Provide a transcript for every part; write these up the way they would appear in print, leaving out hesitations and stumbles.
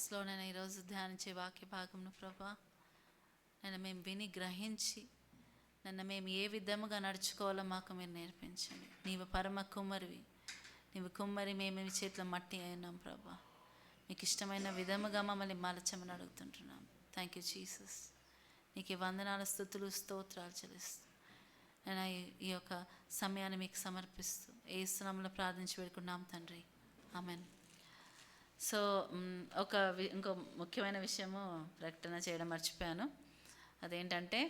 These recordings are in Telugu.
వాయిస్లో నేను ఈరోజు ధ్యానించే వాక్య భాగంను ప్రభా నేను మేము విని గ్రహించి నన్ను మేము ఏ విధముగా నడుచుకోవాలో మాకు మీరు నేర్పించండి. నీవు పరమ కుమ్మరివి, నీవు కుమ్మరి, మేము మీ చేతిలో మట్టి అయినాం ప్రభా. మీకు ఇష్టమైన విధముగా మమ్మల్ని మలచమని అడుగుతుంటున్నాం. Thank you Jesus. నీకు వందనాలు, స్తుతులు, స్తోత్రాలు చెల్లిస్తూ నేను ఈ యొక్క సమయాన్ని మీకు సమర్పిస్తూ యేసు నామములో ప్రార్థించి వేడుకున్నాం తండ్రి, ఆమెన్. సో ఇంకో ముఖ్యమైన విషయము ప్రకటన చేయడం మర్చిపోయాను. అదేంటంటే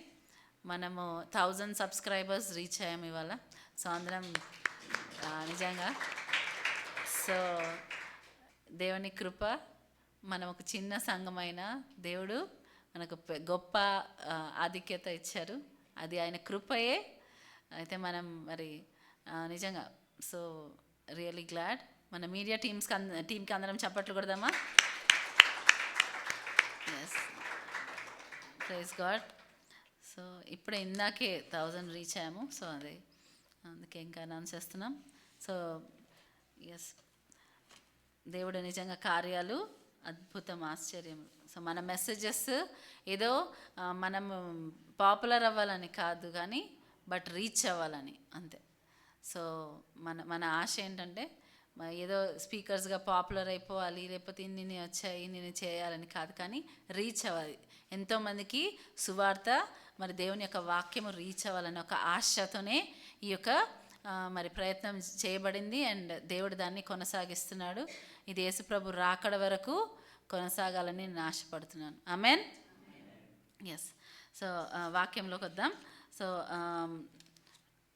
మనము 1000 సబ్స్క్రైబర్స్ రీచ్ అయ్యాము ఇవాళ. సో అందరం నిజంగా సో దేవుని కృప, మనం ఒక చిన్న సంఘమైన దేవుడు మనకు గొప్ప ఆధిక్యత ఇచ్చారు. అది ఆయన కృపయే. అయితే మనం మరి నిజంగా సో రియలీ గ్లాడ్. మన మీడియా టీమ్కి అందరం చప్పట్లు కొడదామా? Yes, praise God. సో ఇప్పుడే ఇందాకే 1000 రీచ్ అయ్యాము. సో అదే అందుకే ఇంకా అనౌన్స్ చేస్తున్నాం. సో ఎస్, దేవుడు నిజంగా కార్యాలు అద్భుతం, ఆశ్చర్యం. సో మన మెసేజెస్ ఏదో మనం పాపులర్ అవ్వాలని కాదు కానీ బట్ రీచ్ అవ్వాలని అంతే. సో మన ఆశ ఏంటంటే ఏదో స్పీకర్స్గా పాపులర్ అయిపోవాలి, లేకపోతే ఇన్ని వచ్చాయి ఇన్ని చేయాలని కాదు, కానీ రీచ్ అవ్వాలి. ఎంతోమందికి సువార్త మరి దేవుని యొక్క వాక్యము రీచ్ అవ్వాలని ఒక ఆశతోనే ఈ యొక్క మరి ప్రయత్నం చేయబడింది. అండ్ దేవుడు దాన్ని కొనసాగిస్తున్నాడు. ఇది యేసుప్రభు రాకడ వరకు కొనసాగాలని నేను ఆశపడుతున్నాను. ఆమెన్. ఎస్. సో వాక్యంలోకి వద్దాం. సో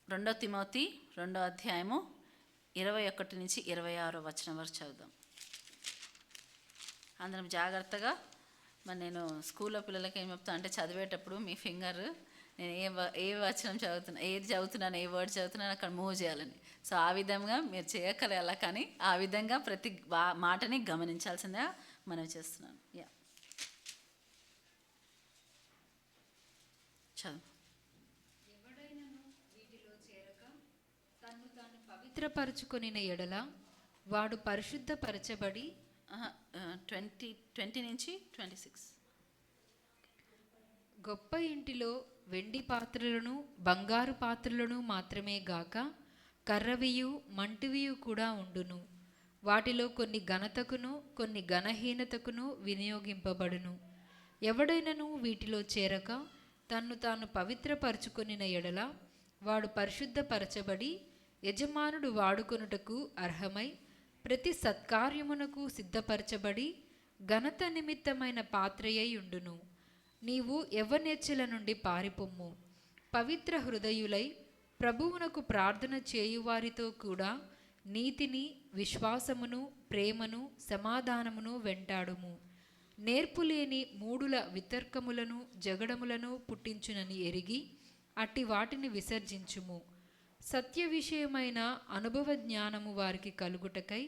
2 తిమోతి 2వ అధ్యాయము 21 నుంచి 26వ వచనం వరకు చదువుదాం. అందరం జాగ్రత్తగా. మరి నేను స్కూల్లో పిల్లలకి ఏం చెప్తాను అంటే చదివేటప్పుడు మీ ఫింగర్ నేను ఏ వచనం చదువుతున్నా, ఏది చదువుతున్నాను, ఏ వర్డ్ చదువుతున్నాను అక్కడ మూవ్ చేయాలని. సో ఆ విధంగా మీరు చేయగలగాలి, కానీ ఆ విధంగా ప్రతి మాటని గమనించాల్సిందిగా మనం చేస్తున్నాను. యా, చదువు. పవిత్రపరచుకొనిన ఎడల వాడు పరిశుద్ధపరచబడి 20 నుంచి 26. గొప్ప ఇంటిలో వెండి పాత్రలను బంగారు పాత్రలను మాత్రమే గాక కర్రవియు మంటివియు కూడా ఉండును. వాటిలో కొన్ని ఘనతకును కొన్ని ఘనహీనతకును వినియోగింపబడును. ఎవడైనను వీటిలో చేరక తన్ను తాను పవిత్రపరచుకొనిన ఎడల వాడు పరిశుద్ధపరచబడి యజమానుడు వాడుకొనుటకు అర్హమై ప్రతి సత్కార్యమునకు సిద్ధపరచబడి ఘనత నిమిత్తమైన పాత్రయై ఉండును. నీవు యవ్వనేచ్ఛల నుండి పారిపొమ్ము. పవిత్ర హృదయులై ప్రభువునకు ప్రార్థన చేయువారితో కూడా నీతిని, విశ్వాసమును, ప్రేమను, సమాధానమును వెంటాడుము. నేర్పులేని మూడుల వితర్కములను జగడములను పుట్టించునని ఎరిగి అట్టి వాటిని విసర్జించుము. సత్య విషయమైన అనుభవ జ్ఞానము వారికి కలుగుటకై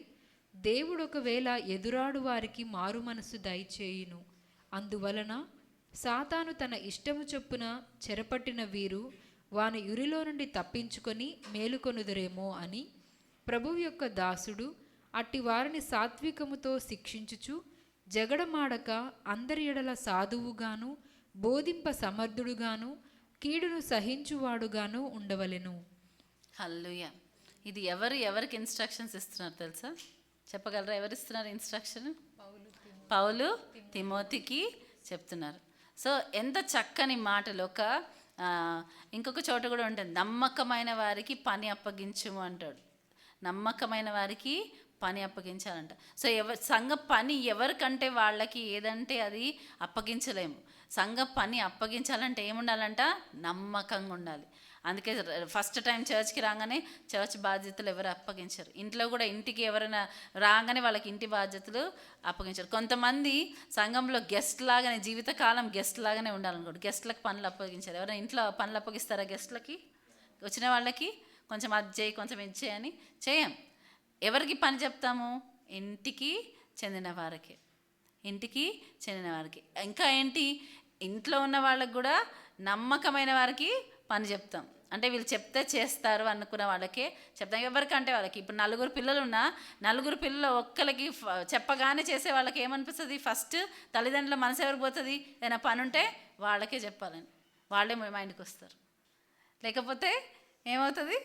దేవుడు ఒకవేళ ఎదురాడు వారికి మారు మనసు దయచేయును. అందువలన సాతాను తన ఇష్టము చొప్పున చెరపట్టిన వీరు వాని యురిలో నుండి తప్పించుకొని మేలుకొనుదురేమో అని ప్రభువు యొక్క దాసుడు అట్టి వారిని సాత్వికముతో శిక్షించుచు జగడమాడక అందరి ఎడల సాధువుగాను బోధింప సమర్థుడుగాను కీడును సహించువాడుగాను ఉండవలెను. హల్లెలూయా. ఇది ఎవరికి ఇన్స్ట్రక్షన్స్ ఇస్తున్నారు తెలుసా? చెప్పగలరా? ఎవరు ఇస్తున్నారు ఇన్స్ట్రక్షన్? పౌలు తిమోతికి చెప్తున్నారు. సో ఎంత చక్కని మాటలు. ఇంకొక చోట కూడా ఉంటుంది, నమ్మకమైన వారికి పని అప్పగించుము అంటాడు. నమ్మకమైన వారికి పని అప్పగించాలంట. సో సంఘ పని ఎవరికంటే వాళ్ళకి ఏదంటే అది అప్పగించలేము. సంఘ పని అప్పగించాలంటే ఏముండాలంట? నమ్మకంగా ఉండాలి. అందుకే ఫస్ట్ టైం చర్చ్కి రాగానే చర్చ్ బాధ్యతలు ఎవరు అప్పగించరు. ఇంట్లో కూడా ఇంటికి ఎవరైనా రాగానే వాళ్ళకి ఇంటి బాధ్యతలు అప్పగించరు. కొంతమంది సంఘంలో గెస్ట్ లాగానే జీవితకాలం గెస్ట్ లాగానే ఉండాలనుకోండి, గెస్ట్లకు పనులు అప్పగించారు. ఎవరైనా ఇంట్లో పనులు అప్పగిస్తారా? గెస్ట్లకి వచ్చిన వాళ్ళకి కొంచెం అది చేయి, కొంచెం ఇది చేయని చేయం. ఎవరికి పని చెప్తాము? ఇంటికి చెందిన వారికి. ఇంటికి చెందిన వారికి. ఇంకా ఏంటి, ఇంట్లో ఉన్న వాళ్ళకి కూడా నమ్మకమైన వారికి పని చెప్తాం. అంటే వీళ్ళు చెప్తే చేస్తారు అనుకున్న వాళ్ళకే చెప్తాం. ఎవరికంటే వాళ్ళకి ఇప్పుడు 4 పిల్లలు ఉన్నా 4 పిల్లలు ఒక్కరికి చెప్పగానే చేసే వాళ్ళకి ఏమనిపిస్తుంది? ఫస్ట్ తల్లిదండ్రుల మనసు ఎవరికి పోతుంది? ఏదైనా పని ఉంటే వాళ్ళకే చెప్పాలని, వాళ్ళే మైండ్కి వస్తారు. లేకపోతే ఏమవుతుంది?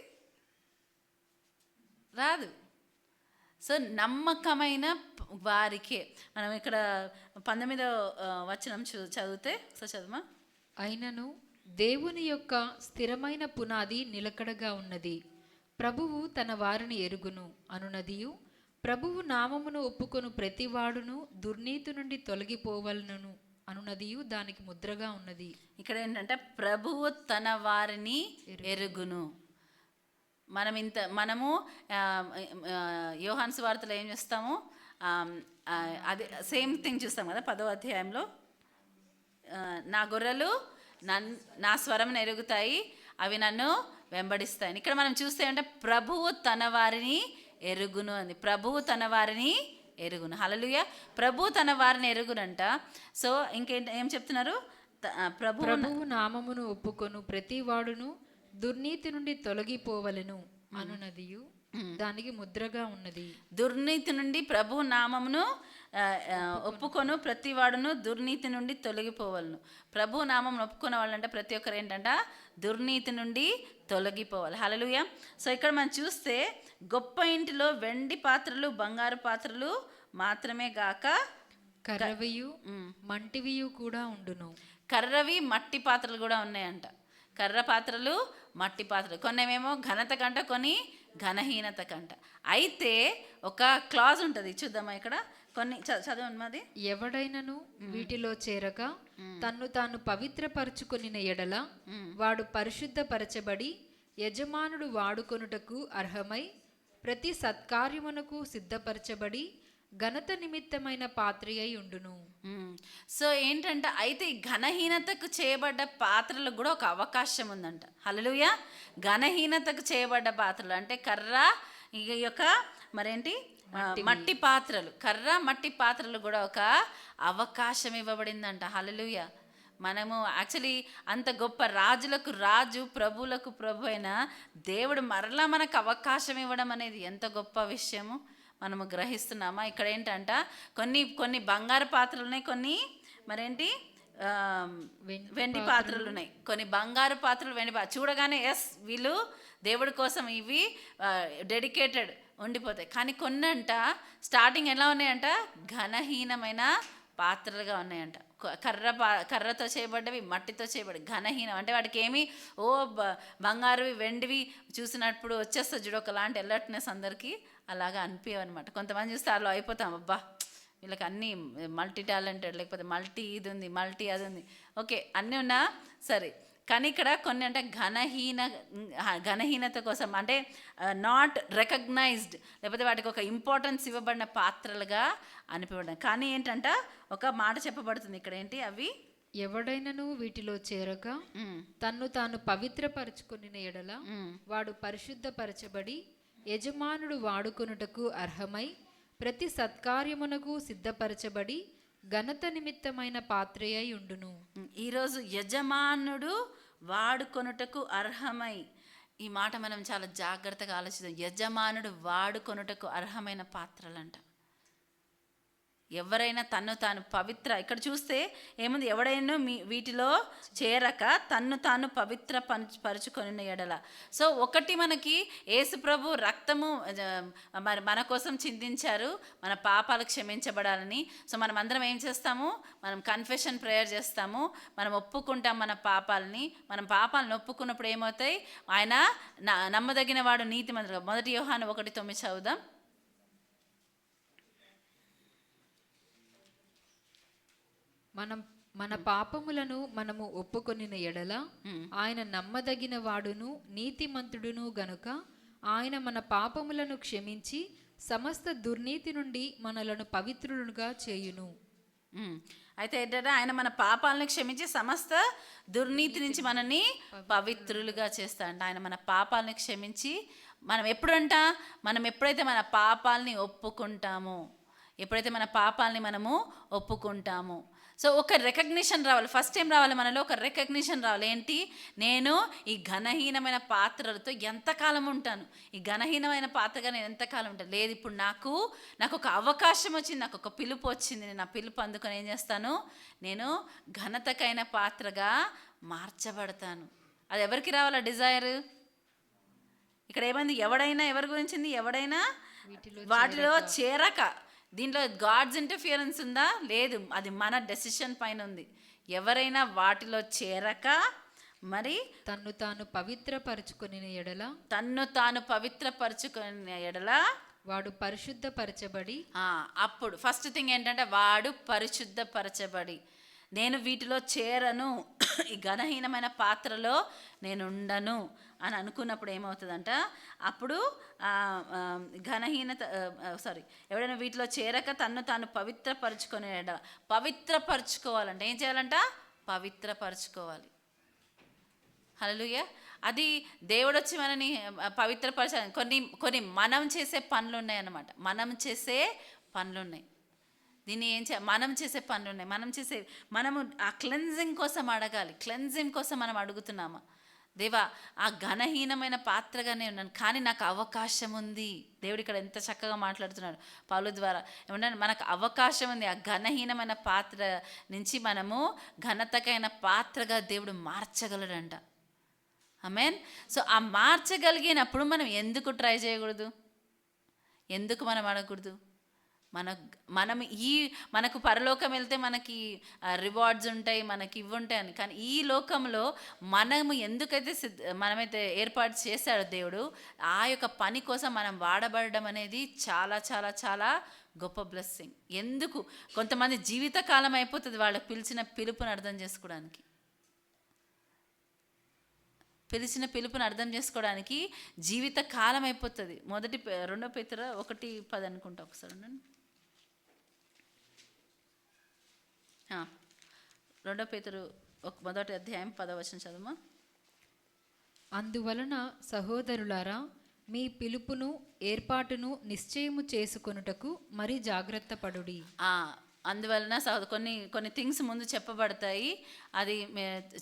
రాదు. సో నమ్మకమైన వారికే. మనం ఇక్కడ 19వ వచనం చదివితే చదువుమా. అయినను దేవుని యొక్క స్థిరమైన పునాది నిలకడగా ఉన్నది, ప్రభువు తన వారిని ఎరుగును అనునదియు, ప్రభువు నామమును ఒప్పుకొను ప్రతివాడును దుర్నీతి నుండి తొలగిపోవలనను అనునదియు దానికి ముద్రగా ఉన్నది. ఇక్కడ ఏంటంటే ప్రభువు తన వారిని ఎరుగును. మనము యోహాను సువార్తలో ఏం చేస్తాము? అదే సేమ్ థింగ్ చూస్తాం కదా 10వ అధ్యాయంలో. నా గొర్రెలు నా స్వరం ఎరుగుతాయి, అవి నన్ను వెంబడిస్తాయి. ఇక్కడ మనం చూస్తే అంటే ప్రభువు తన వారిని ఎరుగును అని. ప్రభువు తన వారిని ఎరుగును. హల్లెలూయా. ప్రభువు తన వారిని ఎరుగునంట. సో ఏం చెప్తున్నారు? ప్రభువు నామమును ఒప్పుకొను ప్రతి వాడును దుర్నీతి నుండి తొలగిపోవలెను అనునదియు దానికి ముద్రగా ఉన్నది. దుర్నీతి నుండి ప్రభు నామమును ఒప్పుకొను ప్రతివాడును దుర్నీతి నుండి తొలగిపోవాలను. ప్రభు నామం ఒప్పుకున్న వాళ్ళంటే ప్రతి ఒక్కరు ఏంటంట? దుర్నీతి నుండి తొలగిపోవాలి. హల్లెలూయా. సో ఇక్కడ మనం చూస్తే గొప్ప ఇంటిలో వెండి పాత్రలు బంగారు పాత్రలు మాత్రమే గాక కర్రవియు మంటివియు కూడా ఉండును. కర్రవి మట్టి పాత్రలు కూడా ఉన్నాయంట. కర్ర పాత్రలు మట్టి పాత్రలు, కొన్నేమో ఘనత కంట, కొన్ని ఘనహీనత కంట. అయితే ఒక క్లాజ్ ఉంటుంది, చూద్దామా ఇక్కడ కొన్ని చదవండి మాది. ఎవడైనను వీటిలో చేరక తన్ను తాను పవిత్రపరచుకొనిన ఎడల వాడు పరిశుద్ధపరచబడి యజమానుడు వాడుకొనుటకు అర్హమై ప్రతి సత్కార్యమునకు సిద్ధపరచబడి ఘనత నిమిత్తమైన పాత్ర అయి ఉండును. సో ఏంటంటే అయితే ఈ ఘనహీనతకు చేయబడ్డ పాత్రలకు కూడా ఒక అవకాశం ఉందంట. హల్లెలూయా. ఘనహీనతకు చేయబడ్డ పాత్రలు అంటే కర్ర యొక్క మరేంటి మట్టి పాత్రలు, కర్ర మట్టి పాత్రలు కూడా ఒక అవకాశం ఇవ్వబడిందంట. హల్లెలూయా. మనము యాక్చువల్లీ అంత గొప్ప రాజులకు రాజు ప్రభువులకు ప్రభు అయిన దేవుడు మరలా మనకు అవకాశం ఇవ్వడం అనేది ఎంత గొప్ప విషయము మనము గ్రహిస్తున్నామా? ఇక్కడ ఏంటంట కొన్ని బంగారు పాత్రలు ఉన్నాయి, కొన్ని మరేంటి వెండి పాత్రలు ఉన్నాయి. కొన్ని బంగారు పాత్రలు, వెండి పాత్రలు చూడగానే ఎస్ వీళ్ళు దేవుడి కోసం ఇవి డెడికేటెడ్ ఉండిపోతాయి. కానీ కొన్ని అంట స్టార్టింగ్ ఎలా ఉన్నాయంట? ఘనహీనమైన పాత్రలుగా ఉన్నాయంట. కర్రతో చేయబడ్డవి, మట్టితో చేయబడి ఘనహీనం అంటే వాటికి ఏమి బంగారువి వెండివి చూసినప్పుడు వచ్చేస్తుంది చూడు ఒకలాంటి అలర్ట్నెస్ అందరికీ అలాగా అనిపించవన్నమాట. కొంతమంది చూస్తే అలా అయిపోతాం, అబ్బా వీళ్ళకి అన్నీ మల్టీ టాలెంటెడ్, లేకపోతే మల్టీ ఇది ఉంది, మల్టీ అది ఉంది, ఓకే అన్నీ ఉన్నా సరే. కానీ ఇక్కడ కొన్ని అంటే ఘనహీనత కోసం అంటే నాట్ రికగ్నైజ్డ్, లేకపోతే వాటికి ఒక ఇంపార్టెన్స్ ఇవ్వబడిన పాత్రలుగా అనిపించడం. కానీ ఏంటంట ఒక మాట చెప్పబడుతుంది ఇక్కడ, ఏంటి అవి? ఎవడైనను వీటిలో చేరక తన్ను తాను పవిత్రపరచుకొనిన ఎడల వాడు పరిశుద్ధపరచబడి యజమానుడు వాడుకొనుటకు అర్హమై ప్రతి సత్కార్యమునకు సిద్ధపరచబడి ఘనత నిమిత్తమైన పాత్ర అయి ఉండును. ఈరోజు యజమానుడు వాడుకొనుటకు అర్హమై, ఈ మాట మనం చాలా జాగ్రత్తగా ఆలోచిద్దాం. యజమానుడు వాడుకొనుటకు అర్హమైన పాత్రలంట. ఎవరైనా తన్ను తాను పవిత్ర, ఇక్కడ చూస్తే ఏముంది? ఎవడైనా వీటిలో చేరక తన్ను తాను పవిత్ర పరుచుకొని ఎడల. సో ఒకటి మనకి యేసు ప్రభు రక్తము మరి మన కోసం చిందించారు, మన పాపాలు క్షమించబడాలని. సో మనం అందరం ఏం చేస్తాము? మనం కన్ఫెషన్ ప్రేయర్ చేస్తాము, మనం ఒప్పుకుంటాం మన పాపాలని. మనం పాపాలను ఒప్పుకున్నప్పుడు ఏమవుతాయి? ఆయన నమ్మదగిన వాడు నీతిమంతుడు. 1 యోహాను 1:9 చదువుదాం. మన పాపములను మనము ఒప్పుకొనిన ఎడల ఆయన నమ్మదగిన వాడును నీతిమంతుడును గనుక ఆయన మన పాపములను క్షమించి సమస్త దుర్నీతి నుండి మనలను పవిత్రులుగా చేయును. అయితే ఏంటంటే ఆయన మన పాపాలను క్షమించి సమస్త దుర్నీతి నుంచి మనల్ని పవిత్రులుగా చేస్తాడంట. ఆయన మన పాపాలను క్షమించి మనం ఎప్పుడైతే మన పాపాలని ఒప్పుకుంటామో, ఎప్పుడైతే మన పాపాలని మనము ఒప్పుకుంటామో, సో ఒక రికగ్నిషన్ రావాలి, ఫస్ట్ టైం రావాలి మనలో ఒక రికగ్నిషన్ రావాలి. ఏంటి, నేను ఈ ఘనహీనమైన పాత్రలతో ఎంతకాలం ఉంటాను, ఈ ఘనహీనమైన పాత్రగా నేను ఎంతకాలం ఉంటాను. లేదు, ఇప్పుడు నాకు ఒక అవకాశం వచ్చింది, నాకు ఒక పిలుపు వచ్చింది. నేను ఆ పిలుపు అందుకొని ఏం చేస్తాను, నేను ఘనతకైన పాత్రగా మార్చబడతాను. అది ఎవరికి రావాలి డిజైర్? ఇక్కడ ఏమైంది, ఎవడైనా ఎవరి గురించింది, ఎవడైనా వాటిలో చేరక. దీంట్లో గాడ్స్ ఇంటర్ఫియరెన్స్ ఉందా? లేదు, అది మన డెసిషన్ పైన ఉంది. ఎవరైనా వాటిలో చేరక మరి తన్ను తాను పవిత్రపరచుకుని ఎడల వాడు పరిశుద్ధపరచబడి, అప్పుడు ఫస్ట్ థింగ్ ఏంటంటే వాడు పరిశుద్ధపరచబడి, నేను వీటిలో చేరను, ఈ ఘనహీనమైన పాత్రలో నేను ఉండను అని అనుకున్నప్పుడు ఏమవుతుందంట, అప్పుడు ఎవడైనా వీటిలో చేరక తన్ను తాను పవిత్రపరచుకోవాలంటే ఏం చేయాలంట, పవిత్రపరచుకోవాలి. హల్లెలూయా. అది దేవుడు వచ్చి మనని పవిత్రపరచాలి. కొన్ని మనం చేసే పనులు ఉన్నాయన్నమాట. దీన్ని మనం చేసే పనులు ఉన్నాయి. మనము ఆ క్లెన్జింగ్ కోసం అడగాలి. క్లెన్జింగ్ కోసం మనం అడుగుతున్నామా, దేవా ఆ ఘనహీనమైన పాత్రగానే ఉన్నాను, కానీ నాకు అవకాశం ఉంది. దేవుడు ఇక్కడ ఎంత చక్కగా మాట్లాడుతున్నాడు పౌలు ద్వారా. ఏమన్నా మనకు అవకాశం ఉంది, ఆ ఘనహీనమైన పాత్ర నుంచి మనము ఘనతకైన పాత్రగా దేవుడు మార్చగలడంట. ఆమేన్. సో ఆ మార్చగలిగినప్పుడు మనం ఎందుకు ట్రై చేయకూడదు, ఎందుకు మనం అడగకూడదు? మనకు పరలోకం వెళ్తే మనకి రివార్డ్స్ ఉంటాయి, మనకి ఇవి ఉంటాయని. కానీ ఈ లోకంలో మనము ఎందుకైతే మనమైతే ఏర్పాటు చేశాడో దేవుడు, ఆ యొక్క పని కోసం మనం వాడబడడం అనేది చాలా చాలా చాలా గొప్ప బ్లెస్సింగ్. ఎందుకు కొంతమంది జీవితకాలం అయిపోతుంది వాళ్ళకి పిలిచిన పిలుపుని అర్థం చేసుకోవడానికి జీవితకాలం అయిపోతుంది. 2 పేతురు 1:10 అనుకుంటా, ఒకసారి 2 పేతురు 1:10 చదువు. అందువలన సహోదరులారా, మీ పిలుపును ఏర్పాటును నిశ్చయము చేసుకొనుటకు మరి జాగ్రత్త పడుడి. అందువలన కొన్ని థింగ్స్ ముందు చెప్పబడతాయి, అది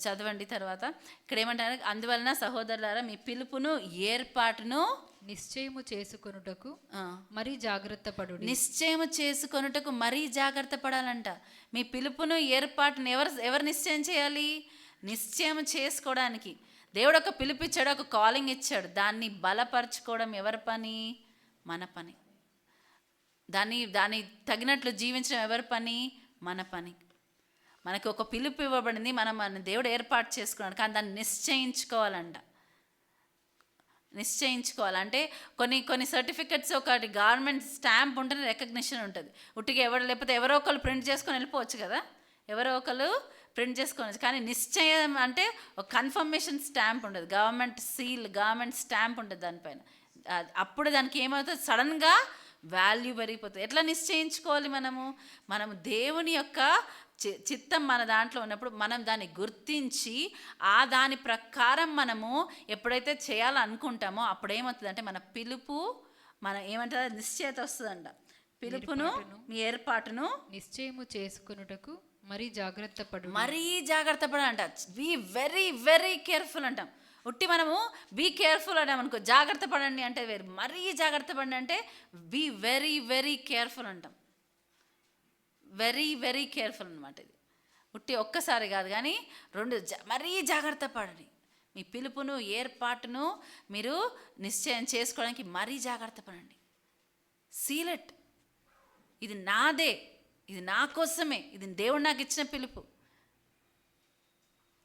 చదవండి తర్వాత. ఇక్కడ ఏమంటారు, అందువలన సహోదరులారా మీ పిలుపును ఏర్పాటును నిశ్చయము చేసుకొనుటకు మరీ జాగ్రత్త పడాలంట. మీ పిలుపును ఏర్పాటును ఎవరు నిశ్చయం చేయాలి? నిశ్చయం చేసుకోవడానికి దేవుడు ఒక పిలుపు ఇచ్చాడు, ఒక కాలింగ్ ఇచ్చాడు. దాన్ని బలపరచుకోవడం ఎవరి పని? మన పని. దాన్ని తగినట్లు జీవించడం ఎవరి పని? మన పని. మనకు ఒక పిలుపు ఇవ్వబడింది, మన దేవుడు ఏర్పాటు చేసుకున్నాడు, కానీ దాన్ని నిశ్చయించుకోవాలంటే కొన్ని సర్టిఫికెట్స్, ఒకటి గవర్నమెంట్ స్టాంప్ ఉంటుంది, రికగ్నిషన్ ఉంటుంది. ఉట్టిగా లేకపోతే ఎవరో ఒకరు ప్రింట్ చేసుకొని వెళ్ళిపోవచ్చు కదా, కానీ నిశ్చయం అంటే ఒక కన్ఫర్మేషన్ స్టాంప్ ఉంటుంది, గవర్నమెంట్ సీల్, గవర్నమెంట్ స్టాంప్ ఉంటుంది దానిపైన. అప్పుడు దానికి ఏమవుతుంది, సడన్గా వాల్యూ పెరిగిపోతుంది. ఎట్లా నిశ్చయించుకోవాలి? మనము దేవుని యొక్క చిత్తం మన దాంట్లో ఉన్నప్పుడు మనం దాన్ని గుర్తించి దాని ప్రకారం మనము ఎప్పుడైతే చేయాలనుకుంటామో అప్పుడు ఏమవుతుందంటే మన పిలుపు ఏమంటారు, నిశ్చయత వస్తుందంట. పిలుపును మీ ఏర్పాటును నిశ్చయము చేసుకొనుటకు మరీ జాగ్రత్త పడాలంట. బీ వెరీ వెరీ కేర్ఫుల్ అంటాం. ఉట్టి మనము బీ కేర్ఫుల్ అంటామనుకో, జాగ్రత్త పడండి అంటే వేరు. మరీ జాగ్రత్త పడండి అంటే బీ వెరీ వెరీ కేర్ఫుల్ అంటాం. వెరీ వెరీ కేర్ఫుల్ అనమాట. ఇది ఉట్టి ఒక్కసారి కాదు, కానీ మరీ జాగ్రత్త పడండి. మీ పిలుపును ఏర్పాటును మీరు నిశ్చయం చేసుకోవడానికి మరీ జాగ్రత్త పడండి. సీలెట్, ఇది నాదే, ఇది నా కోసమే, ఇది దేవుడు నాకు ఇచ్చిన పిలుపు.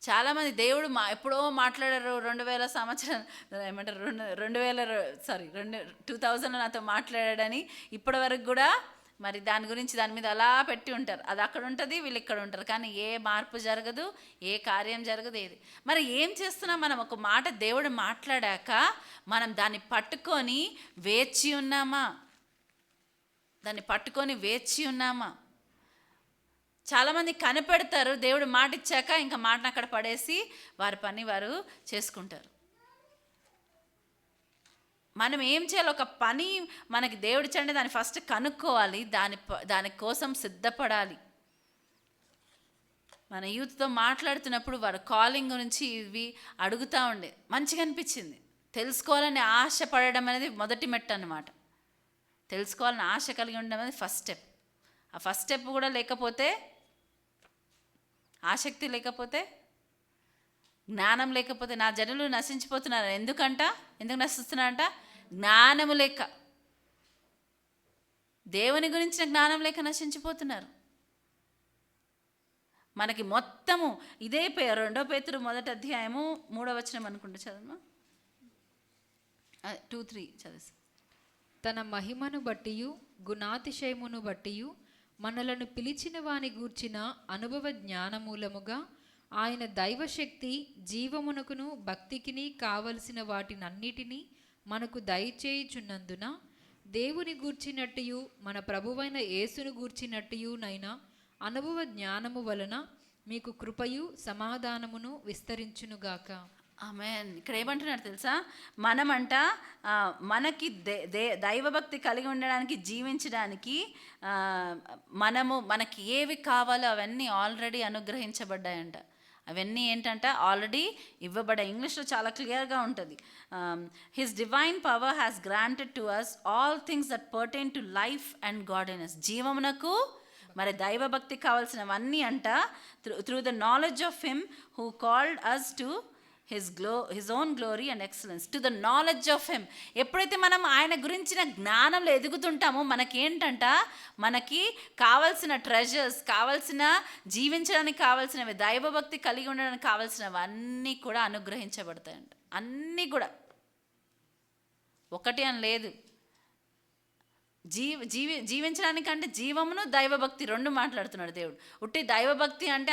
చాలామంది దేవుడు ఎప్పుడో మాట్లాడారు, 2000 సంవత్సరం ఏమంటారు 2000 నాతో మాట్లాడాడని ఇప్పటి వరకు కూడా మరి దాని మీద అలా పెట్టి ఉంటారు. అది అక్కడ ఉంటుంది, వీళ్ళు ఇక్కడ ఉంటారు, కానీ ఏ మార్పు జరగదు, ఏ కార్యం జరగదు, ఏది. మరి ఏం చేస్తున్నాం మనం? ఒక మాట దేవుడు మాట్లాడాక మనం దాన్ని పట్టుకొని వేచి ఉన్నామా? చాలామంది కనిపెడతారు, దేవుడు మాట ఇచ్చాక ఇంకా మాటను అక్కడ పడేసి వారి పని వారు చేసుకుంటారు. మనం ఏం చేయాలి? ఒక పని మనకి దేవుడు ఇచ్చండి, దాన్ని ఫస్ట్ కనుక్కోవాలి, దాని కోసం సిద్ధపడాలి. మన యూత్తో మాట్లాడుతున్నప్పుడు వాడు కాలింగ్ గురించి ఇవి అడుగుతూ ఉండే, మంచిగా అనిపించింది. తెలుసుకోవాలని ఆశ పడడం అనేది మొదటి మెట్టు అన్నమాట. తెలుసుకోవాలని ఆశ కలిగి ఉండడం అనేది ఫస్ట్ స్టెప్. ఆ ఫస్ట్ స్టెప్ కూడా లేకపోతే, ఆసక్తి లేకపోతే, జ్ఞానం లేకపోతే, నా జనులు నశించిపోతున్నారు. ఎందుకు నశిస్తున్నారంట? జ్ఞానము లేక, దేవుని గురించిన జ్ఞానం లేక నశించిపోతున్నారు. మనకి మొత్తము ఇదే 2 పేతురు 1:3 అనుకుంటా, చదవమా. 2-3 చదివి. తన మహిమను బట్టియు గుణాతిశయమును బట్టియు మనలను పిలిచిన వాని గూర్చిన అనుభవ జ్ఞానమూలముగా ఆయన దైవశక్తి జీవమునకును భక్తికిని కావలసిన వాటినన్నిటినీ మనకు దయచేయుచున్నందున దేవుని గూర్చినట్టు మన ప్రభువైన యేసును గూర్చినట్టునైనా అనుభవ జ్ఞానము వలన మీకు కృపయు సమాధానమును విస్తరించునుగాక. ఆమేన్. ఇక్కడ ఏమంటున్నారు తెలుసా? మనకి దైవభక్తి కలిగి ఉండడానికి, జీవించడానికి మనకి ఏవి కావాలో అవన్నీ ఆల్రెడీ అనుగ్రహించబడ్డాయంట. అవన్నీ ఏంటంట? ఆల్రెడీ ఇవ్వబడ్డాయి. ఇంగ్లీష్లో చాలా క్లియర్గా ఉంటుంది. His divine power has granted to us all things that pertain to life and godliness. జీవమునకు మరి దైవభక్తి కావాల్సినవన్నీ అంట, through the knowledge of him who called us to his own glory and excellence, to the knowledge of him. ఎప్పుడైతే మనం ఆయన గురించిన జ్ఞానంలో ఎదుగుతుంటామో మనకి కావాల్సిన ట్రెజర్స్, కావాల్సిన జీవించడానికి కావాల్సినవి, దైవభక్తి కలిగి ఉండడానికి కావాల్సినవి అన్నీ కూడా అనుగ్రహించబడతాయంట. అన్నీ కూడా, ఒకటి అని లేదు. జీవించడానికంటే జీవమును దైవభక్తి 2 మాట్లాడుతున్నాడు దేవుడు. ఉట్టి దైవభక్తి అంటే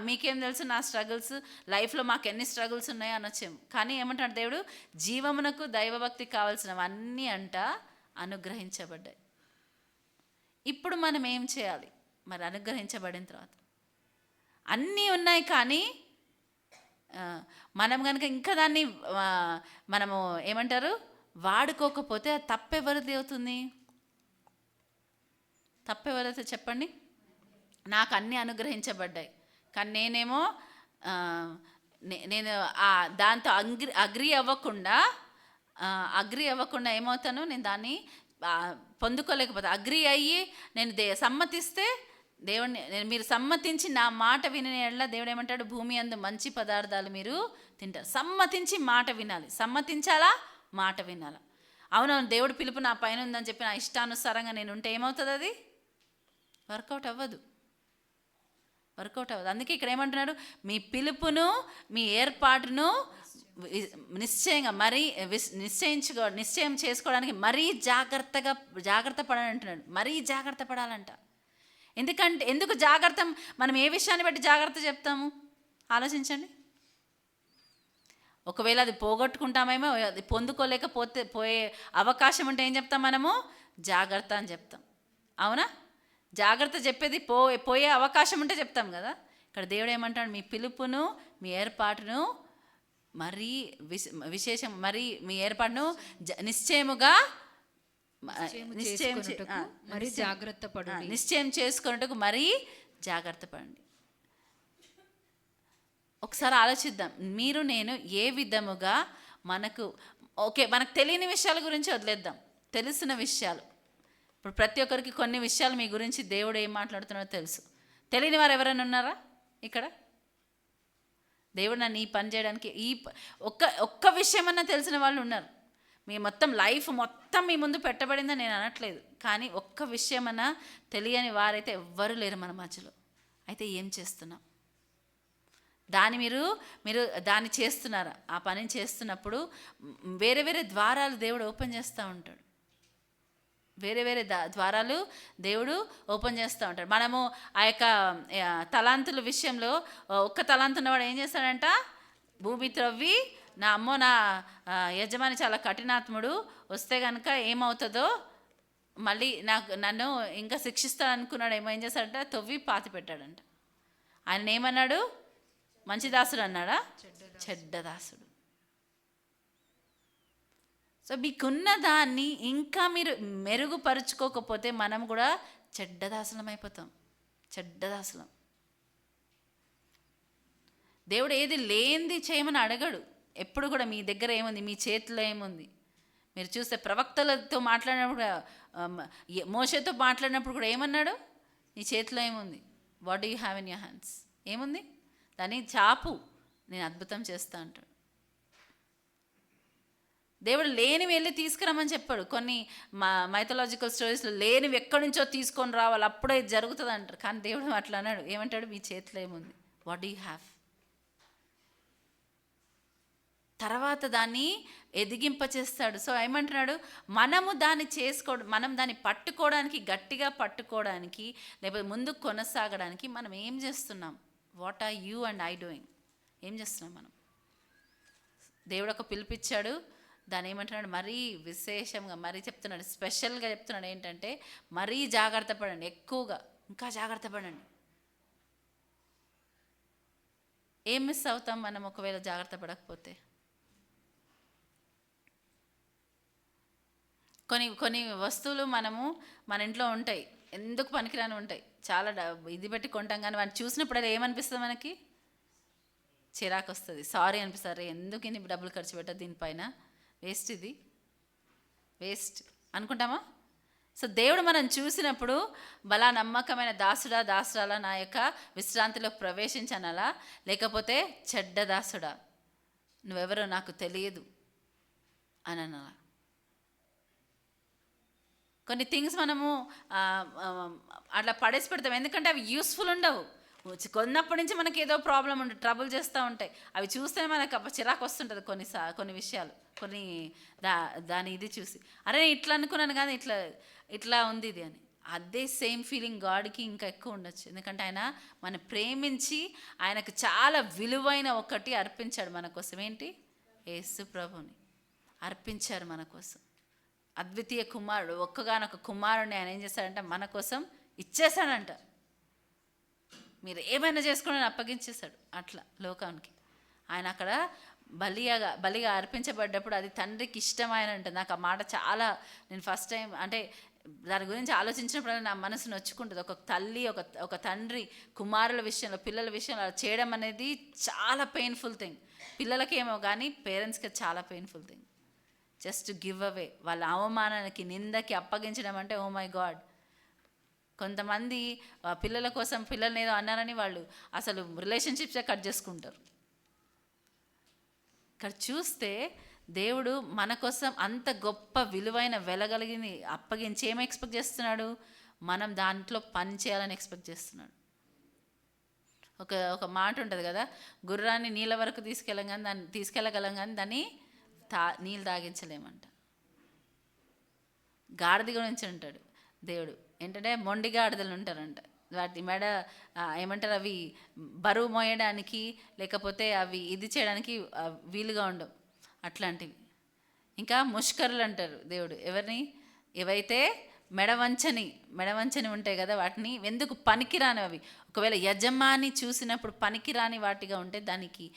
మీకేం తెలుసు నా స్ట్రగుల్స్, లైఫ్లో మాకు ఎన్ని స్ట్రగుల్స్ ఉన్నాయో అనొచ్చేమో. కానీ ఏమంటాడు దేవుడు? జీవమునకు దైవభక్తి కావాల్సినవన్నీ అనుగ్రహించబడ్డాయి. ఇప్పుడు మనం ఏం చేయాలి మరి? అనుగ్రహించబడిన తర్వాత అన్నీ ఉన్నాయి, కానీ మనం కనుక ఇంకా దాన్ని మనము వాడుకోకపోతే తప్పెవరిది అవుతుంది? తప్పెవరైతే చెప్పండి. నాకు అన్నీ అనుగ్రహించబడ్డాయి, కానీ నేనేమో నేను దాంతో అగ్రి అవ్వకుండా ఏమవుతాను? నేను దాన్ని పొందుకోలేకపోతే, అగ్రి అయ్యి నేను సమ్మతిస్తే మీరు సమ్మతించి నా మాట వినే ఎడల దేవుడు ఏమంటాడు? భూమి అందు మంచి పదార్థాలు మీరు తింటారు. సమ్మతించి మాట వినాలి. సమ్మతించాలా? మాట వినాలా? అవునవును, దేవుడు పిలుపు నా పైన ఉందని చెప్పి నా ఇష్టానుసారంగా నేను ఉంటే ఏమవుతుంది? అది వర్కౌట్ అవ్వదు. అందుకే ఇక్కడ ఏమంటున్నాడు? మీ పిలుపును, మీ ఏర్పాటును నిశ్చయంగా నిశ్చయం చేసుకోవడానికి మరీ జాగ్రత్త పడాలని అంటున్నాడు. మరీ జాగ్రత్త పడాలంట. ఎందుకు జాగ్రత్త? మనం ఏ విషయాన్ని బట్టి జాగ్రత్త చెప్తాము? ఆలోచించండి. ఒకవేళ అది పోగొట్టుకుంటామేమో, అది పోయే అవకాశం ఉంటే ఏం చెప్తాం? మనము జాగ్రత్త అని చెప్తాం. అవునా? జాగ్రత్త చెప్పేది పోయే అవకాశం ఉంటే చెప్తాం కదా. ఇక్కడ దేవుడు ఏమంటాడు? మీ పిలుపును, మీ ఏర్పాటును మరీ విశేషం, మరి మీ ఏర్పాటును నిశ్చయం చేసుకున్నట్టుకు మరీ జాగ్రత్త పడండి. ఒకసారి ఆలోచిద్దాం. మీరు నేను ఏ విధముగా మనకు తెలియని విషయాల గురించి వదిలేద్దాం. తెలిసిన విషయాలు, ఇప్పుడు ప్రతి ఒక్కరికి కొన్ని విషయాలు మీ గురించి దేవుడు ఏం మాట్లాడుతున్నాడో తెలుసు. తెలియని వారు ఎవరైనా ఉన్నారా ఇక్కడ? దేవుడు నన్ను ఈ పని చేయడానికి ఒక్క విషయమన్నా తెలిసిన వాళ్ళు ఉన్నారు. మీ మొత్తం లైఫ్ మొత్తం మీ ముందు పెట్టబడిందని నేను అనట్లేదు, కానీ ఒక్క విషయమన్నా తెలియని వారైతే ఎవ్వరూ లేరు మన మధ్యలో. అయితే ఏం చేస్తున్నాం? మీరు దాన్ని చేస్తున్నారా? ఆ పనిని చేస్తున్నప్పుడు వేరే వేరే ద్వారాలు దేవుడు ఓపెన్ చేస్తూ ఉంటాడు. వేరే ద్వారాలు దేవుడు ఓపెన్ చేస్తూ ఉంటాడు. మనము ఆ యొక్క తలాంతుల విషయంలో ఒక్క తలాంతు ఉన్నవాడు ఏం చేస్తాడంట? భూమి త్రవ్వి, నా యజమాని చాలా కఠినాత్ముడు, వస్తే కనుక ఏమవుతుందో మళ్ళీ నన్ను ఇంకా శిక్షిస్తాడు అనుకున్నాడు. ఏం చేస్తాడంట? తవ్వి పాతి పెట్టాడంట. ఆయన ఏమన్నాడు? మంచి దాసుడు అన్నాడా? చెడ్డ దాసుడు. సో మీకున్న దాన్ని ఇంకా మీరు మెరుగుపరుచుకోకపోతే మనం కూడా చెడ్డదాసులం అయిపోతాం. చెడ్డదాసులం. దేవుడు ఏది లేనిది చేయమని అడగడు. ఎప్పుడు కూడా మీ దగ్గర ఏముంది, మీ చేతిలో ఏముంది. మీరు చూస్తే ప్రవక్తలతో మాట్లాడినప్పుడు, మోషేతో మాట్లాడినప్పుడు కూడా ఏమన్నాడు? నీ చేతిలో ఏముంది? What do you have in your hands? ఏముంది? దాన్ని చాపు, నేను అద్భుతం చేస్తా అంటాడు. దేవుడు లేనివి వెళ్ళి తీసుకురమ్మని చెప్పాడు. కొన్ని మైథలాజికల్ స్టోరీస్లో లేనివి ఎక్కడి నుంచో తీసుకొని రావాలి, అప్పుడే జరుగుతుంది అంటారు. కానీ దేవుడు అట్లా అన్నాడు. ఏమంటాడు? మీ చేతిలో ఏముంది? What do you have? తర్వాత దాన్ని ఎదిగింపచేస్తాడు. సో ఏమంటున్నాడు? మనము దాన్ని మనం దాన్ని పట్టుకోవడానికి, గట్టిగా పట్టుకోవడానికి, లేకపోతే ముందుకు కొనసాగడానికి మనం ఏం చేస్తున్నాం? What are you and I doing? ఏం చేస్తున్నాం మనం? దేవుడు ఒక పిలిపిచ్చాడు. దాన్ని ఏమంటున్నాడు? మరీ విశేషంగా మరీ చెప్తున్నాడు, స్పెషల్గా చెప్తున్నాడు. ఏంటంటే మరీ జాగ్రత్త పడండి, ఎక్కువగా ఇంకా జాగ్రత్త పడండి. ఏం మిస్ అవుతాం మనం ఒకవేళ జాగ్రత్త పడకపోతే? కొన్ని వస్తువులు మన ఇంట్లో ఉంటాయి, ఎందుకు పనికిరాని ఉంటాయి, చాలా ఇది పెట్టి కొంటాం. కానీ వాటిని చూసినప్పుడు ఏమనిపిస్తుంది? మనకి చిరాకు వస్తుంది, సారీ అనిపిస్తుంది. ఎందుకు ఇన్ని డబ్బులు ఖర్చు పెట్టదు దీనిపైన, వేస్ట్, ఇది వేస్ట్ అనుకుంటామా? సో దేవుడు మనం చూసినప్పుడు బలా నమ్మకమైన దాసుడా, దాసురాలా, నా యొక్క విశ్రాంతిలో ప్రవేశించనలా, లేకపోతే చెడ్డ దాసుడా, నువ్వెవరో నాకు తెలియదు అని అనాలా. కొన్ని థింగ్స్ మనము అట్లా పడేసి పెడతాం, ఎందుకంటే అవి యూస్ఫుల్ ఉండవు. కొన్నప్పటి నుంచి మనకి ఏదో ప్రాబ్లం ఉంటుంది, ట్రబుల్ చేస్తూ ఉంటాయి. అవి చూస్తే మనకు చిరాకు వస్తుంటుంది కొన్ని విషయాలు, దాని ఇది చూసి, అరే ఇట్లా అనుకున్నాను కానీ ఇట్లా ఉంది ఇది అని. అదే సేమ్ ఫీలింగ్ గాడ్కి ఇంకా ఎక్కువ ఉండొచ్చు. ఎందుకంటే ఆయన మనం ప్రేమించి ఆయనకు చాలా విలువైన ఒకటి అర్పించాడు మన కోసం. ఏంటి? యేసు ప్రభుని అర్పించారు మన కోసం. అద్వితీయ కుమారుడు, ఒక్కగానొక కుమారుడిని ఆయన ఏం చేశాడంటే మన కోసం ఇచ్చేశాడంట. మీరు ఏమైనా చేసుకోండి అప్పగించేశాడు అట్లా లోకానికి. ఆయన అక్కడ బలిగా అర్పించబడ్డప్పుడు అది తండ్రికి ఇష్టమైనంట. నాకు ఆ మాట చాలా, నేను ఫస్ట్ టైం అంటే దాని గురించి ఆలోచించినప్పుడు నా మనసు నొచ్చుకుంటుంది. ఒక తల్లి, ఒక తండ్రి కుమారుల విషయంలో, పిల్లల విషయంలో అలా చేయడం అనేది చాలా పెయిన్ఫుల్ థింగ్. పిల్లలకేమో కానీ పేరెంట్స్కి చాలా painful thing. Just give away, వాళ్ళ అవమానానికి, నిందకి అప్పగించడం అంటే ఓ మై గాడ్. కొంతమంది పిల్లల కోసం పిల్లల్ని ఏదో అన్నారని వాళ్ళు అసలు రిలేషన్షిప్సే కట్ చేసుకుంటారు. ఇక్కడ చూస్తే దేవుడు మన కోసం అంత గొప్ప విలువైన వెలగలిగింది అప్పగించి ఏమో ఎక్స్పెక్ట్ చేస్తున్నాడు? మనం దాంట్లో పని చేయాలని ఎక్స్పెక్ట్ చేస్తున్నాడు. ఒక మాట ఉంటుంది కదా, గుర్రాన్ని నీళ్ళ వరకు తీసుకెళ్ళగలం కానీ దాన్ని నీళ్ళు తాగించలేమంట. గాడిద గురించి అంటాడు దేవుడు. ఏంటంటే మొండి గాడిదలు ఉంటారంట, వాటి మెడ ఏమంటారు, అవి బరువు మోయడానికి లేకపోతే అవి ఇది చేయడానికి వీలుగా ఉండవు అట్లాంటివి. ఇంకా ముష్కరులు అంటారు దేవుడు ఎవరిని? ఏవైతే మెడవంచని ఉంటాయి కదా, వాటిని ఎందుకు పనికిరాని అవి. ఒకవేళ యజమాని చూసినప్పుడు పనికిరాని వాటిగా ఉంటే దానికి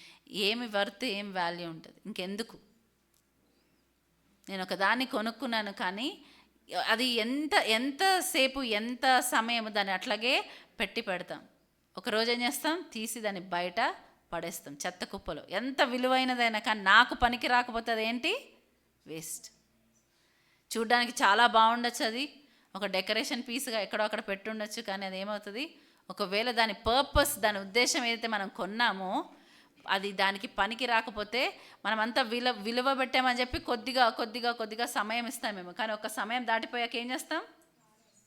ఏమి వర్త్, ఏం వాల్యూ ఉంటుంది? ఇంకెందుకు? నేను ఒకదాన్ని కొనుక్కున్నాను కానీ అది ఎంతసేపు ఎంత సమయం దాన్ని అట్లాగే పెడతాం. ఒకరోజు ఏం చేస్తాం? తీసి దాన్ని బయట పడేస్తాం చెత్త కుప్పలో. ఎంత విలువైనదైనా కానీ నాకు పనికి రాకపోతే అదేంటి? వేస్ట్. చూడ్డానికి చాలా బాగుండొచ్చు, అది ఒక డెకరేషన్ పీస్గా ఎక్కడో అక్కడ పెట్టుండొచ్చు, కానీ అది ఏమవుతుంది? ఒకవేళ దాని పర్పస్, దాని ఉద్దేశం ఏదైతే మనం కొన్నామో అది దానికి పనికి రాకపోతే మనమంతా విలువ పెట్టామని చెప్పి కొద్దిగా సమయం ఇస్తామేమో, కానీ ఒక సమయం దాటిపోయాక ఏం చేస్తాం?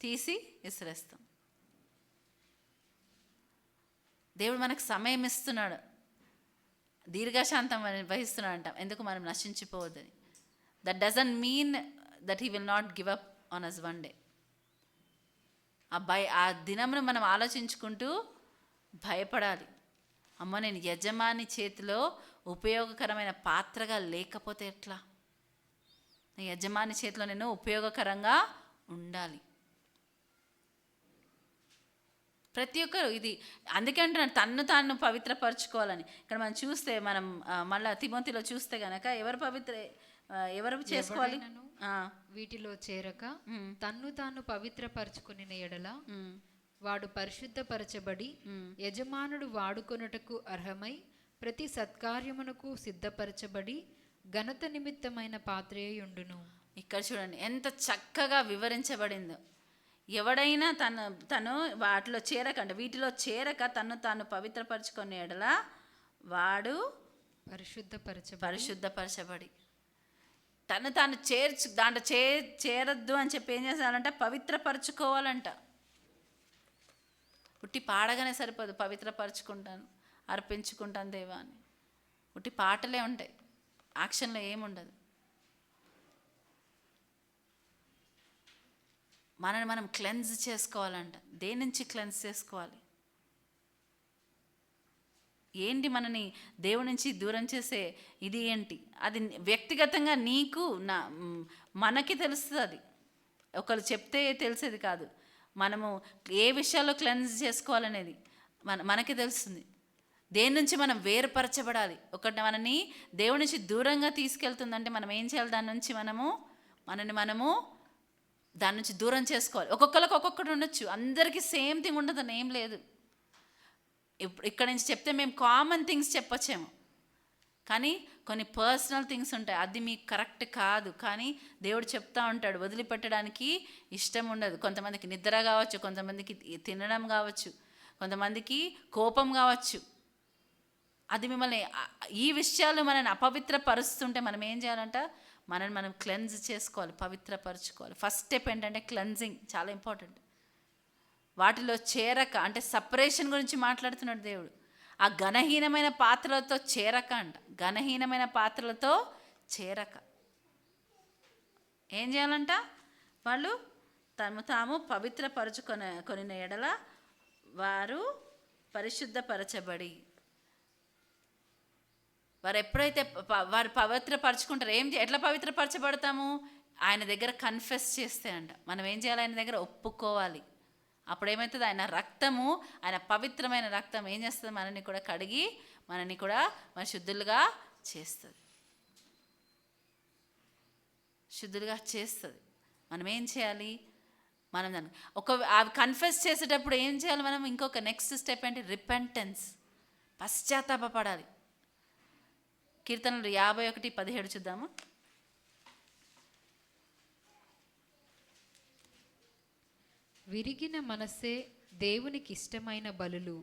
తీసి విసిరేస్తాం. దేవుడు మనకు సమయం ఇస్తున్నాడు, దీర్ఘశాంతం వహిస్తున్నాడు అంటాం. ఎందుకు? మనం నశించిపోవద్దని. That doesn't mean that he will not give up on us one day. ఆ దినమును మనం ఆలోచించుకుంటూ భయపడాలి. అమ్మ, నేను యజమాని చేతిలో ఉపయోగకరమైన పాత్రగా లేకపోతే ఎట్లా? యజమాని చేతిలో నేను ఉపయోగకరంగా ఉండాలి. ప్రతి ఒక్కరు ఇది అందుకే అంటున్నాను, తాను పవిత్రపరచుకోవాలని. ఇక్కడ మనం చూస్తే, మనం మళ్ళీ తిమోతిలో చూస్తే గనక ఎవరు చేసుకోవాలి? వీటిలో చేరక తాను పవిత్రపరచుకుని ఎడల వాడు పరిశుద్ధపరచబడి యజమానుడు వాడుకొనుటకు అర్హమై ప్రతి సత్కార్యమునకు సిద్ధపరచబడి ఘనత నిమిత్తమైన పాత్రయుండును. ఇక్కడ చూడండి ఎంత చక్కగా వివరించబడిందో. ఎవడైనా తను వాటిలో చేరక, వీటిలో చేరక తాను పవిత్రపరచుకునే ఎడల వాడు పరిశుద్ధపరచబడి తాను దాంట్లో చేరద్దు అని చెప్పి ఏం చేస్తానంట, పవిత్రపరచుకోవాలంట. ఉట్టి పాడగానే సరిపోదు, పవిత్రపరచుకుంటాను, అర్పించుకుంటాను దేవా అని. ఉట్టి పాటలే ఉంటాయి, యాక్షన్లో ఏముండదు. మనని మనం క్లెన్స్ చేసుకోవాలంట. దేని నుంచి క్లెన్స్ చేసుకోవాలి? ఏంటి మనని దేవుడి నుంచి దూరం చేసే ఇది ఏంటి? అది వ్యక్తిగతంగా నీకు మనకి తెలుస్తుంది. అది ఒకరు చెప్తే తెలిసేది కాదు. మనము ఏ విషయాల్లో క్లెన్స్ చేసుకోవాలనేది మనకి తెలుస్తుంది. దేని నుంచి మనం వేరుపరచబడాలి. ఒకటి మనని దేవుడి నుంచి దూరంగా తీసుకెళ్తుందంటే మనం ఏం చేయాలి? మనము దాని నుంచి దూరం చేసుకోవాలి. ఒక్కొక్కరికి ఒక్కొక్కటి ఉండొచ్చు, అందరికీ సేమ్ థింగ్ ఉండదు అని ఏం లేదు. ఇక్కడ నుంచి చెప్తే మేము కామన్ థింగ్స్ చెప్పొచ్చేమో, కానీ కొన్ని పర్సనల్ థింగ్స్ ఉంటాయి, అది మీకు కరెక్ట్ కాదు. కానీ దేవుడు చెప్తా ఉంటాడు, వదిలిపెట్టడానికి ఇష్టం ఉండదు. కొంతమందికి నిద్ర కావచ్చు, కొంతమందికి తినడం కావచ్చు, కొంతమందికి కోపం కావచ్చు. అది మిమ్మల్ని ఈ విషయాలు మనల్ని అపవిత్రపరుస్తుంటే మనం ఏం చేయాలంట? మనం క్లెన్స్ చేసుకోవాలి, పవిత్రపరచుకోవాలి. ఫస్ట్ స్టెప్ ఏంటంటే క్లెన్జింగ్, చాలా ఇంపార్టెంట్. వాటిలో చేరక, అంటే సపరేషన్ గురించి మాట్లాడుతున్నాడు దేవుడు. ఆ ఘనహీనమైన పాత్రలతో చేరక అంట. ఘనహీనమైన పాత్రలతో చేరక ఏం చేయాలంట? వాళ్ళు తాము పవిత్రపరచుకొనిన ఎడల వారు పరిశుద్ధపరచబడి, వారు ఎప్పుడైతే వారు పవిత్రపరచుకుంటారు, ఎట్లా పవిత్రపరచబడతాము? ఆయన దగ్గర కన్ఫెస్ చేస్తే అంట. మనం ఏం చేయాలి? ఆయన దగ్గర ఒప్పుకోవాలి. అప్పుడు ఏమవుతుంది? ఆయన రక్తము, ఆయన పవిత్రమైన రక్తం ఏం చేస్తుంది? మనని కూడా కడిగి మనని కూడా శుద్ధులుగా చేస్తుంది. మనం ఏం చేయాలి? మనం దాన్ని అవి కన్ఫెస్ చేసేటప్పుడు ఏం చేయాలి? మనం ఇంకొక నెక్స్ట్ స్టెప్ ఏంటి? రిపెంటెన్స్, పశ్చాత్తాపపడాలి. కీర్తనలు 51:17 చూద్దాము. విరిగిన మనస్సే దేవునికి ఇష్టమైన బలులు.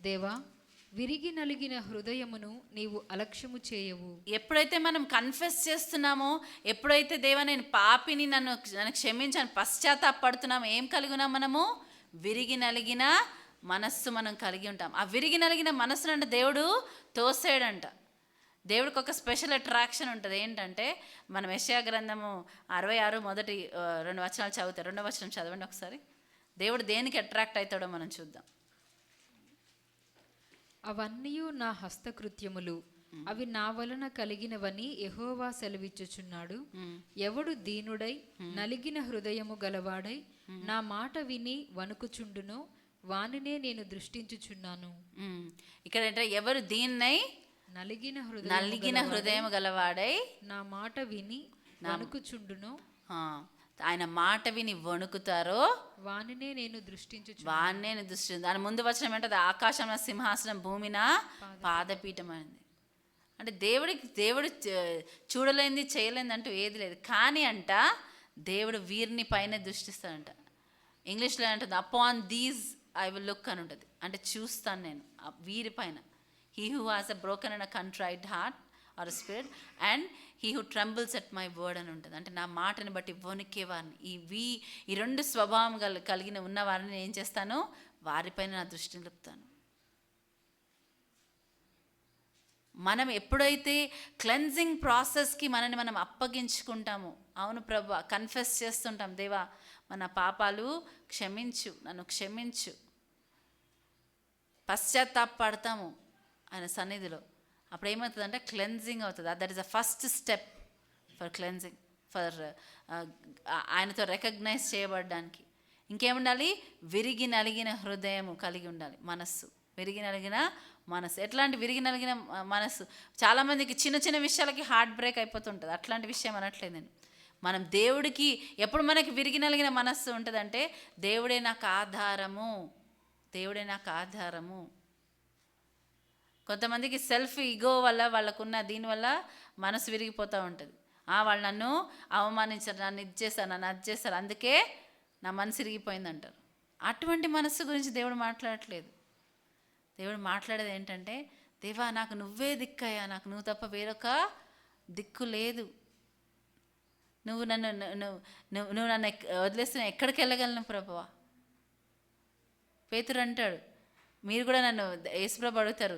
దేవా, విరిగి నలిగిన హృదయమును నీవు అలక్ష్యము చేయవు. ఎప్పుడైతే మనం కన్ఫెస్ చేస్తున్నామో, ఎప్పుడైతే దేవా నేను పాపిని, నన్ను క్షమించాను, పశ్చాత్తాపడుతున్నాము, ఏం కలిగి ఉన్నాం? మనము విరిగి నలిగిన మనస్సు మనం కలిగి ఉంటాం. ఆ విరిగి నలిగిన మనస్సును అంటే దేవుడు తోసేయడంట. దేవుడికి ఒక స్పెషల్ అట్రాక్షన్ ఉంటుంది. ఏంటంటే మనం యెషయా గ్రంథము 66 మొదటి 2 వచనాలు చదివితే, 2వ వచనం చదవండి ఒకసారి. దేవుడు దేనికి అట్రాక్ట్ అవుతాడో మనం చూద్దాం. అవన్నీ నా హస్తకృత్యములు, అవి నా వలన కలిగినవని యెహోవా సెలవిచ్చుచున్నాడు. ఎవడు దీనుడై నలిగిన హృదయము గలవాడై నా మాట విని వణుకుచుండునో వానినే నేను దృష్టించుచున్నాను. ఇక్కడ అంటే ఎవరు దీన్నై నలిగిన హృదయం గలవాడై నా మాట విని వణుకుచుండునో, ఆయన మాట విని వణుకుతారో వానినే నేను దృష్టించు. దాని ముందు వచనం ఏంటది? ఆకాశంలో సింహాసనం, భూమిన పాదపీఠం అయింది. అంటే దేవుడు చూడలేంది, చేయలేంది అంటూ ఏది లేదు. కానీ అంట దేవుడు వీరిని పైన దృష్టిస్తాడంట. ఇంగ్లీష్లో అంటుంది upon these I will look అని ఉంటుంది. అంటే చూస్తాను నేను వీరి పైన. He who has a broken and a contrite heart or a spirit, and he who trembles at my word అని ఉంటుంది. అంటే నా మాటని బట్టి వణికేవారిని, ఈ 2 స్వభావం కలిగిన ఉన్న వారిని ఏం చేస్తాను? వారిపైన నా దృష్టిని నిలుపుతాను. మనం ఎప్పుడైతే క్లెన్జింగ్ ప్రాసెస్కి మనని మనం అప్పగించుకుంటామో, అవును ప్రభు, కన్ఫెస్ చేస్తుంటాం, దేవా మన పాపాలు క్షమించు, నన్ను క్షమించు, పశ్చాత్తాపడతాము ఆయన సన్నిధిలో. అప్పుడు ఏమవుతుందంటే క్లెన్జింగ్ అవుతుంది. That is the first step for cleansing, for ఆయనతో రికగ్నైజ్ చేయబడడానికి. ఇంకేముండాలి? విరిగి నలిగిన హృదయము కలిగి ఉండాలి. మనస్సు, విరిగి నలిగిన మనస్సు. ఎట్లాంటి విరిగి నలిగిన మనస్సు? చాలామందికి చిన్న చిన్న విషయాలకి హార్ట్ బ్రేక్ అయిపోతుంటుంది. అట్లాంటి విషయం అనట్లేదు నేను. మనం దేవుడికి ఎప్పుడు మనకి విరిగి నలిగిన మనస్సు ఉంటుందంటే, దేవుడే నాకు ఆధారము, దేవుడే నాకు ఆధారము. కొంతమందికి సెల్ఫ్ ఈగో వల్ల వాళ్ళకున్న దీనివల్ల మనసు విరిగిపోతూ ఉంటుంది. వాళ్ళు నన్ను అవమానించారు, నన్ను ఇది చేశారు, నన్ను అది చేశారు, అందుకే నా మనసు విరిగిపోయింది అంటారు. అటువంటి మనస్సు గురించి దేవుడు మాట్లాడట్లేదు. దేవుడు మాట్లాడేది ఏంటంటే, దేవా నాకు నువ్వే దిక్కయ్యా, నాకు నువ్వు తప్ప వేరొక దిక్కు లేదు. నువ్వు నన్ను వదిలేస్తే ఎక్కడికి వెళ్ళగలను ప్రభువా. పేతురు అంటాడు, మీరు కూడా నన్ను, యేసుప్రభు అడుగుతారు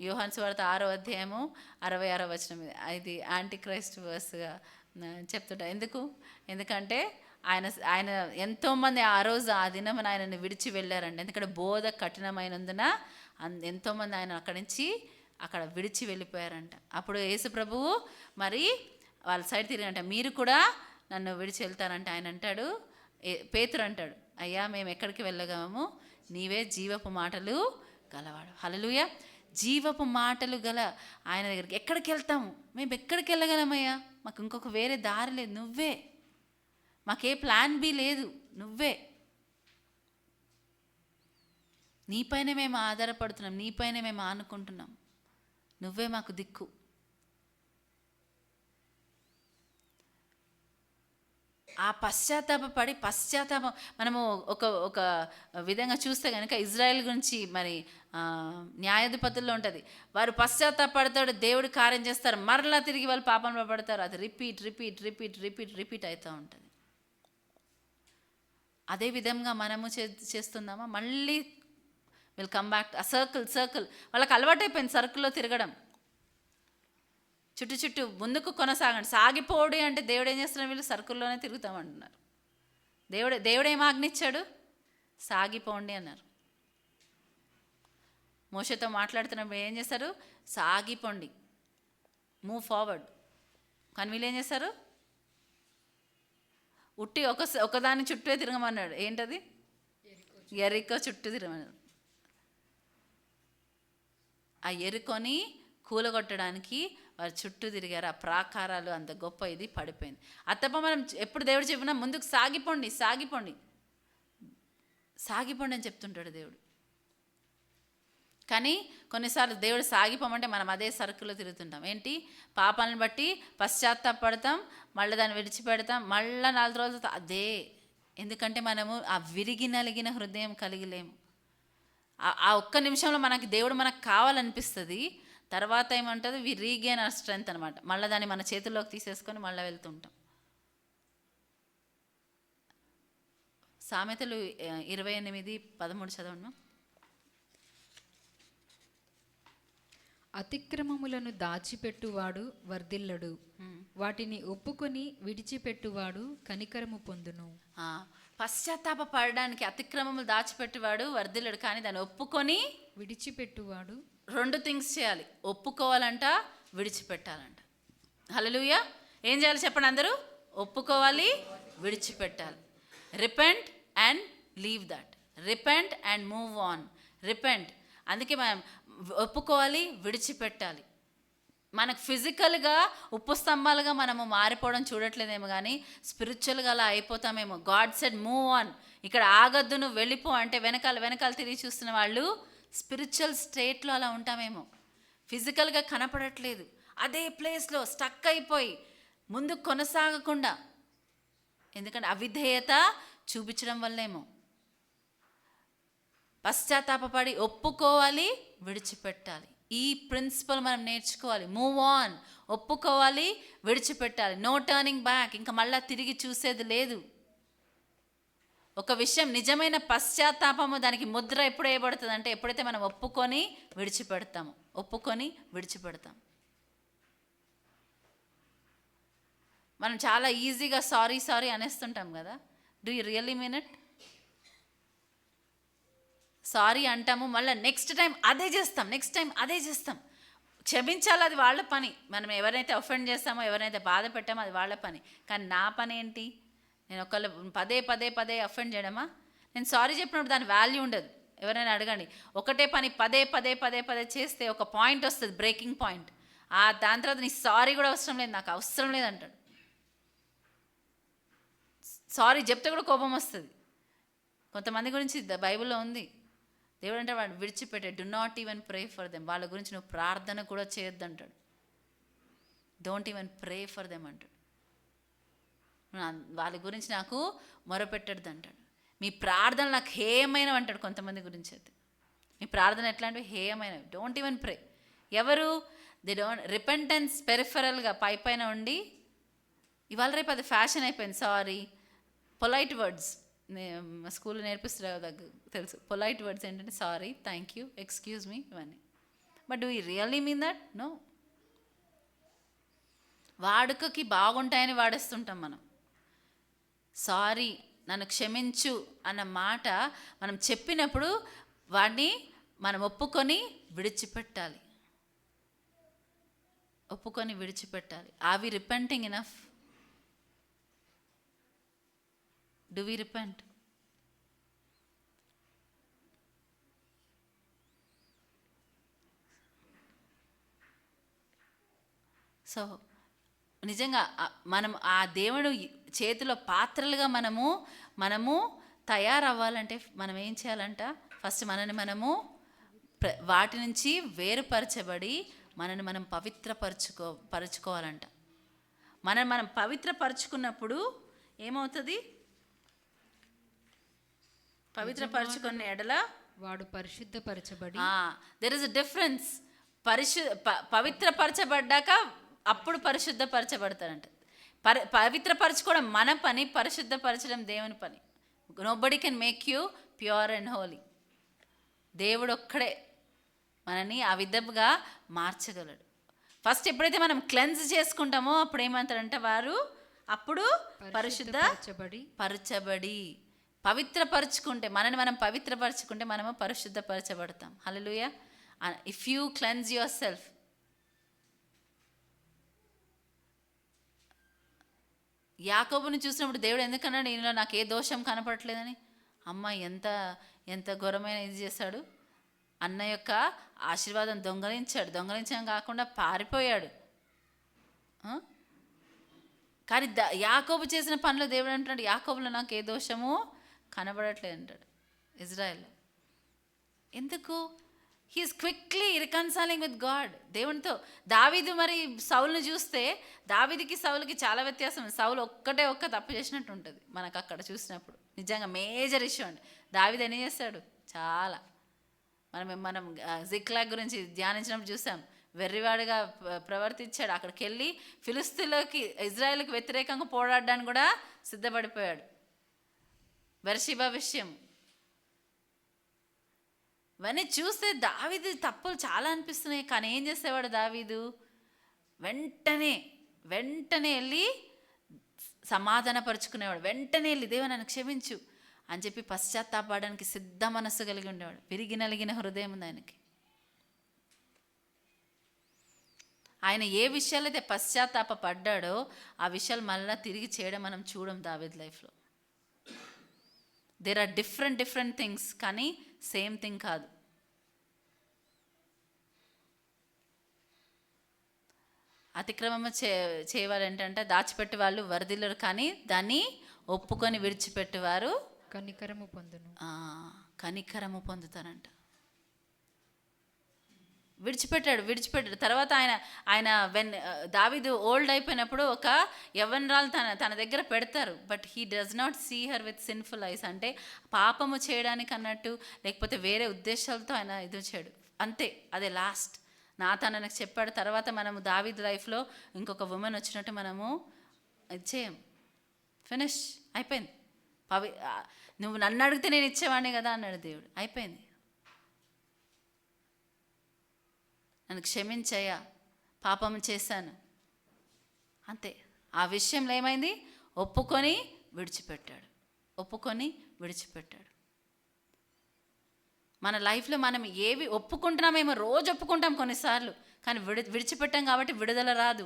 యోహాను సువార్త 6వ అధ్యాయము 66వ వచనం, ఇది యాంటీ క్రైస్ట్ వర్స్గా చెప్తుంటా. ఎందుకంటే ఆయన ఎంతోమంది ఆ రోజు ఆ దినం ఆయనను విడిచి వెళ్ళారండి. ఎందుకంటే బోధ కఠినమైనందున ఎంతోమంది ఆయన అక్కడ విడిచి వెళ్ళిపోయారంట. అప్పుడు యేసు ప్రభువు మరి వాళ్ళ సైడ్ తిరిగంట, మీరు కూడా నన్ను విడిచి వెళ్తారంట. ఆయన అంటాడు, పేతురు అంటాడు, అయ్యా మేము ఎక్కడికి వెళ్ళగలము, నీవే జీవపు మాటలు గలవాడు. హల్లెలూయా. జీవపు మాటలు గల ఆయన దగ్గరికి ఎక్కడికి వెళ్తాము, మేము ఎక్కడికి వెళ్ళగలమయ్యా, మాకు ఇంకొక వేరే దారి లేదు, నువ్వే, మాకే ప్లాన్ బి లేదు, నువ్వే, నీపైనే మేము ఆధారపడుతున్నాం, నీపైనే మేము ఆనుకుంటున్నాం, నువ్వే మాకు దిక్కు. ఆ పశ్చాత్తాపం మనము ఒక విధంగా చూస్తే కనుక ఇజ్రాయెల్ గురించి మరి న్యాయాధిపతుల్లో ఉంటుంది, వారు పశ్చాత్తాపడతాడు, దేవుడు కార్యం చేస్తారు, మరలా తిరిగి వాళ్ళు పాపంలో పడతారు. అది రిపీట్ అవుతూ ఉంటుంది. అదే విధంగా మనము చేస్తున్నామా, మళ్ళీ విల్ కమ్ బ్యాక్ ఆ సర్కిల్. వాళ్ళకి అలవాటైపోయింది సర్కిల్లో తిరగడం. చుట్టూ ముందుకు కొనసాగండి, సాగిపోడి అంటే దేవుడు ఏం చేస్తున్నారు, వీళ్ళు సర్కిల్లోనే తిరుగుతామంటున్నారు. దేవుడు ఏం ఆజ్ఞించాడు, సాగిపోండి అన్నారు. మోషేతో మాట్లాడుతున్నప్పుడు ఏం చేశారు, సాగిపోండి, మూవ్ ఫార్వర్డ్. కానీ వీళ్ళు ఏం చేశారు, ఉట్టి ఒకదాని చుట్టూ తిరగమన్నాడు. ఏంటది, ఎరికో చుట్టూ తిరగమన్నాడు. ఆ ఎరుకొని కూలగొట్టడానికి వారు చుట్టూ తిరిగారు. ఆ ప్రాకారాలు అంత గొప్ప ఇది పడిపోయింది. తప్ప మనం ఎప్పుడు దేవుడు చెప్పినా ముందుకు సాగిపోండి అని చెప్తుంటాడు దేవుడు. కానీ కొన్నిసార్లు దేవుడు సాగిపోమంటే మనం అదే సర్కిల్లో తిరుగుతుంటాం. ఏంటి, పాపాలను బట్టి పశ్చాత్తాపడతాం, మళ్ళీ దాన్ని విడిచిపెడతాం, మళ్ళీ 4 రోజులతో అదే. ఎందుకంటే మనము ఆ విరిగి నలిగిన హృదయం కలిగిలేము. ఆ ఒక్క నిమిషంలో దేవుడు మనకు కావాలనిపిస్తుంది, తర్వాత ఏమంటుంది, వి రీగెయిన్ అవర్ స్ట్రెంగ్త్ అనమాట. మళ్ళీ దాన్ని మన చేతుల్లోకి తీసేసుకొని మళ్ళీ వెళ్తుంటాం. సామెతలు 28:13 చదవండి. అతిక్రమములను దాచిపెట్టువాడు వర్ధిల్లడు, వాటిని ఒప్పుకొని విడిచిపెట్టువాడు కనికరము పొందును. పశ్చాత్తాపడడానికి అతిక్రమములు దాచిపెట్టువాడు వర్ధిల్లడు, కానీ దాన్ని ఒప్పుకొని విడిచిపెట్టువాడు. 2 థింగ్స్ చేయాలి, ఒప్పుకోవాలంట, విడిచిపెట్టాలంట. హల్లెలూయా. ఏం చేయాలి చెప్పండి అందరూ, ఒప్పుకోవాలి, విడిచిపెట్టాలి. Repent and leave that, repent and move on. Repent, అందుకే మనం ఒప్పుకోవాలి, విడిచిపెట్టాలి. మనకు ఫిజికల్గా ఉప్పు స్తంభాలుగా మనము మారిపోవడం చూడట్లేదేమో, కానీ స్పిరిచువల్గా అలా అయిపోతామేమో. గాడ్ సెడ్ మూవ్ ఆన్, ఇక్కడ ఆగద్దు, నువ్వు వెళ్ళిపో అంటే వెనకాల తిరిగి చూస్తున్న వాళ్ళు స్పిరిచువల్ స్టేట్లో అలా ఉంటామేమో. ఫిజికల్గా కనపడట్లేదు, అదే ప్లేస్లో స్టక్ అయిపోయి ముందుకు కొనసాగకుండా, ఎందుకంటే అవిధేయత చూపించడం వల్లేమో. పశ్చాత్తాపడి ఒప్పుకోవాలి, విడిచిపెట్టాలి. ఈ ప్రిన్సిపల్ మనం నేర్చుకోవాలి. మూవ్ ఆన్, ఒప్పుకోవాలి, విడిచిపెట్టాలి. నో టర్నింగ్ బ్యాక్, ఇంకా మళ్ళీ తిరిగి చూసేది లేదు. ఒక విషయం నిజమైన పశ్చాత్తాపము, దానికి ముద్ర ఎప్పుడు వేయబడుతుంది అంటే ఎప్పుడైతే మనం ఒప్పుకొని విడిచిపెడతాం. మనం చాలా ఈజీగా సారీ అనేస్తుంటాం కదా. Do you really mean it? Sorry అంటాము, మళ్ళీ నెక్స్ట్ టైం అదే చేస్తాం. క్షమించాలి, అది వాళ్ళ పని. మనం ఎవరైతే అఫెండ్ చేస్తామో, ఎవరైతే బాధ పెట్టామో అది వాళ్ళ పని. కానీ నా పని ఏంటి, నేను ఒకళ్ళు పదే అఫెండ్ చేయడమా? నేను సారీ చెప్పినప్పుడు దాని వాల్యూ ఉండదు. ఎవరైనా అడగండి, ఒకటే పని పదే చేస్తే ఒక పాయింట్ వస్తుంది, బ్రేకింగ్ పాయింట్. దాని తర్వాత నీ సారీ కూడా అవసరం లేదు, నాకు అవసరం లేదు అంటాడు. సారీ చెప్తే కూడా కోపం వస్తుంది. కొంతమంది గురించి బైబిల్లో ఉంది, దేవుడు అంటే వాడు విడిచిపెట్టే, do not even pray for them. వాళ్ళ గురించి నువ్వు ప్రార్థన కూడా చేయొద్దు అంటాడు. Don't even pray for them అంటాడు. వాళ్ళ గురించి నాకు మొరపెట్టద్దు అంటాడు. మీ ప్రార్థన నాకు హేయమైనవి అంటాడు కొంతమంది గురించి అయితే. మీ ప్రార్థన ఎట్లాంటివి? హేయమైనవి. డోంట్ ఈవెన్ ప్రే. ఎవరు? దే డోంట్ రిపెంటెన్స్ పెరిఫరల్గా పైన ఉండి, ఇవాళ రేపు అది ఫ్యాషన్ అయిపోయింది. సారీ, పొలైట్ వర్డ్స్ స్కూల్లో నేర్పిస్తారు తెలుసు. పొలైట్ వర్డ్స్ ఏంటంటే sorry, thank you, excuse me, ఇవన్నీ. But do you really mean that? No. వాడుకకి బాగుంటాయని వాడేస్తుంటాం మనం. సారీ, నన్ను క్షమించు అన్న మాట మనం చెప్పినప్పుడు వాడిని మనం ఒప్పుకొని విడిచిపెట్టాలి. ఒప్పుకొని విడిచిపెట్టాలి. Are we repenting enough? Do we repent? So నిజంగా మనం ఆ దేవుడు చేతిలో పాత్రలుగా మనము తయారవ్వాలంటే మనం ఏం చేయాలంట? ఫస్ట్ మనని మనము వాటి నుంచి వేరుపరచబడి మనని మనం పరుచుకోవాలంట. మనం పవిత్రపరుచుకున్నప్పుడు ఏమవుతుంది? పవిత్రపరచుకున్న ఎడల వాడు పరిశుద్ధపరచబడి, దెర్ ఇస్ అ డిఫరెన్స్. పవిత్రపరచబడ్డాక అప్పుడు పరిశుద్ధపరచబడతారంట. పవిత్రపరచుకోవడం మన పని, పరిశుద్ధపరచడం దేవుని పని. Nobody can make you pure and holy. దేవుడు ఒక్కడే మనని ఆ విధంగా మార్చగలడు. ఫస్ట్ ఎప్పుడైతే మనం క్లెన్స్ చేసుకుంటామో అప్పుడు ఏమంటారంటే వారు అప్పుడు పరచబడి పవిత్రపరచుకుంటే, మనని మనం పవిత్రపరచుకుంటే మనము పరిశుద్ధపరచబడతాం. Hallelujah. If you cleanse yourself. యాకోబుని చూసినప్పుడు దేవుడు ఎందుకన్నాడు ఈయనలో నాకు ఏ దోషం కనపడట్లేదని? అమ్మ ఎంత ఘోరమైన ఇది చేశాడు. అన్న యొక్క ఆశీర్వాదం దొంగలించడం కాకుండా పారిపోయాడు. కానీ యాకోబు చేసిన పనిలో దేవుడు అంటున్నాడు, యాకోబులో నాకు ఏ దోషము కనబడట్లేదు అంటాడు. ఇజ్రాయెల్ ఎందుకు? He's quickly reconciling with God, దేవునితో. దావీదు మరి సౌలుని చూస్తే దావీదుకి సౌలుకి చాలా వ్యత్యాసం. సౌలు ఒక్క తప్పు చేసినట్టు ఉంటుంది మనకు అక్కడ చూసినప్పుడు. నిజంగా మేజర్ ఇష్యూ అండి. దావీదు ఎన్ని చేస్తాడు? చాలా. మనం జిక్లాగ్ గురించి ధ్యానించినప్పుడు చూసాం. వెర్రివాడిగా ప్రవర్తించాడు. అక్కడికి వెళ్ళి ఫిలిస్తీన్లకి, ఇజ్రాయెల్కి వ్యతిరేకంగా పోరాడడానికి కూడా సిద్ధపడిపోయాడు. బెర్షిబా విషయం ఇవన్నీ చూస్తే దావీదు తప్పులు చాలా అనిపిస్తున్నాయి. కానీ ఏం చేసేవాడు దావీదు? వెంటనే వెళ్ళి సమాధానపరుచుకునేవాడు. వెంటనే వెళ్ళి దేవుని నన్ను క్షమించు అని చెప్పి పశ్చాత్తాపడడానికి సిద్ధ మనస్సు కలిగి ఉండేవాడు. విరిగి నలిగిన హృదయం ఉంది ఆయనకి. ఆయన ఏ విషయాలైతే పశ్చాత్తాప పడ్డాడో ఆ విషయాలు మళ్ళీ తిరిగి చేయడం మనం చూడం దావీదు లైఫ్లో. దేర్ ఆర్ డిఫరెంట్ థింగ్స్, కానీ సేమ్ థింగ్ కాదు. అతిక్రమము చేయవారు ఏంటంటే దాచిపెట్టే వాళ్ళు వరదిల్లరు, కానీ దాన్ని ఒప్పుకొని విడిచిపెట్టేవారు కనికరము పొందుతారంట. విడిచిపెట్టాడు. తర్వాత ఆయన దావీదు ఓల్డ్ అయిపోయినప్పుడు ఒక యవ్వనరాలు తన దగ్గర పెడతారు. But he does not see her with sinful eyes. అంటే పాపము చేయడానికి అన్నట్టు, లేకపోతే వేరే ఉద్దేశాలతో ఆయన ఇది చేయడు. అంతే, అదే లాస్ట్. నాతానకు చెప్పాడు. తర్వాత మనము దావీదు లైఫ్లో ఇంకొక ఉమెన్ వచ్చినట్టు మనము ఇది చేయం. ఫినిష్ అయిపోయింది. నువ్వు నన్ను అడిగితే నేను ఇచ్చేవాడిని కదా అన్నాడు దేవుడు. అయిపోయింది. నన్ను క్షమించయ్యా, పాపం చేశాను, అంతే. ఆ విషయంలో ఏమైంది? ఒప్పుకొని విడిచిపెట్టాడు. మన లైఫ్లో మనం ఏవి ఒప్పుకుంటున్నామేమో, రోజు ఒప్పుకుంటాం కొన్నిసార్లు, కానీ విడిచిపెట్టాం కాబట్టి విడుదల రాదు.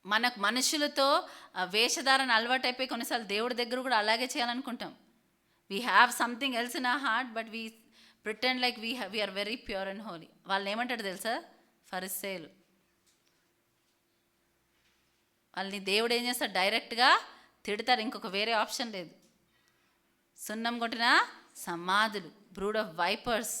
మనకు మనుషులతో వేషధారణ అలవాటైపోయి కొన్నిసార్లు దేవుడి దగ్గర కూడా అలాగే చేయాలనుకుంటాం. We have something else in our heart, but we pretend like we are very pure and holy. వాళ్ళు ఏమంటాడు తెలుసా? ఫరిసేయులు. వాళ్ళని దేవుడు ఏం చేస్తాడు, డైరెక్ట్గా తిడతారు, ఇంకొక వేరే ఆప్షన్ లేదు. సున్నం కొట్టిన సమాధులు, బ్రూడ్ ఆఫ్ వైపర్స్.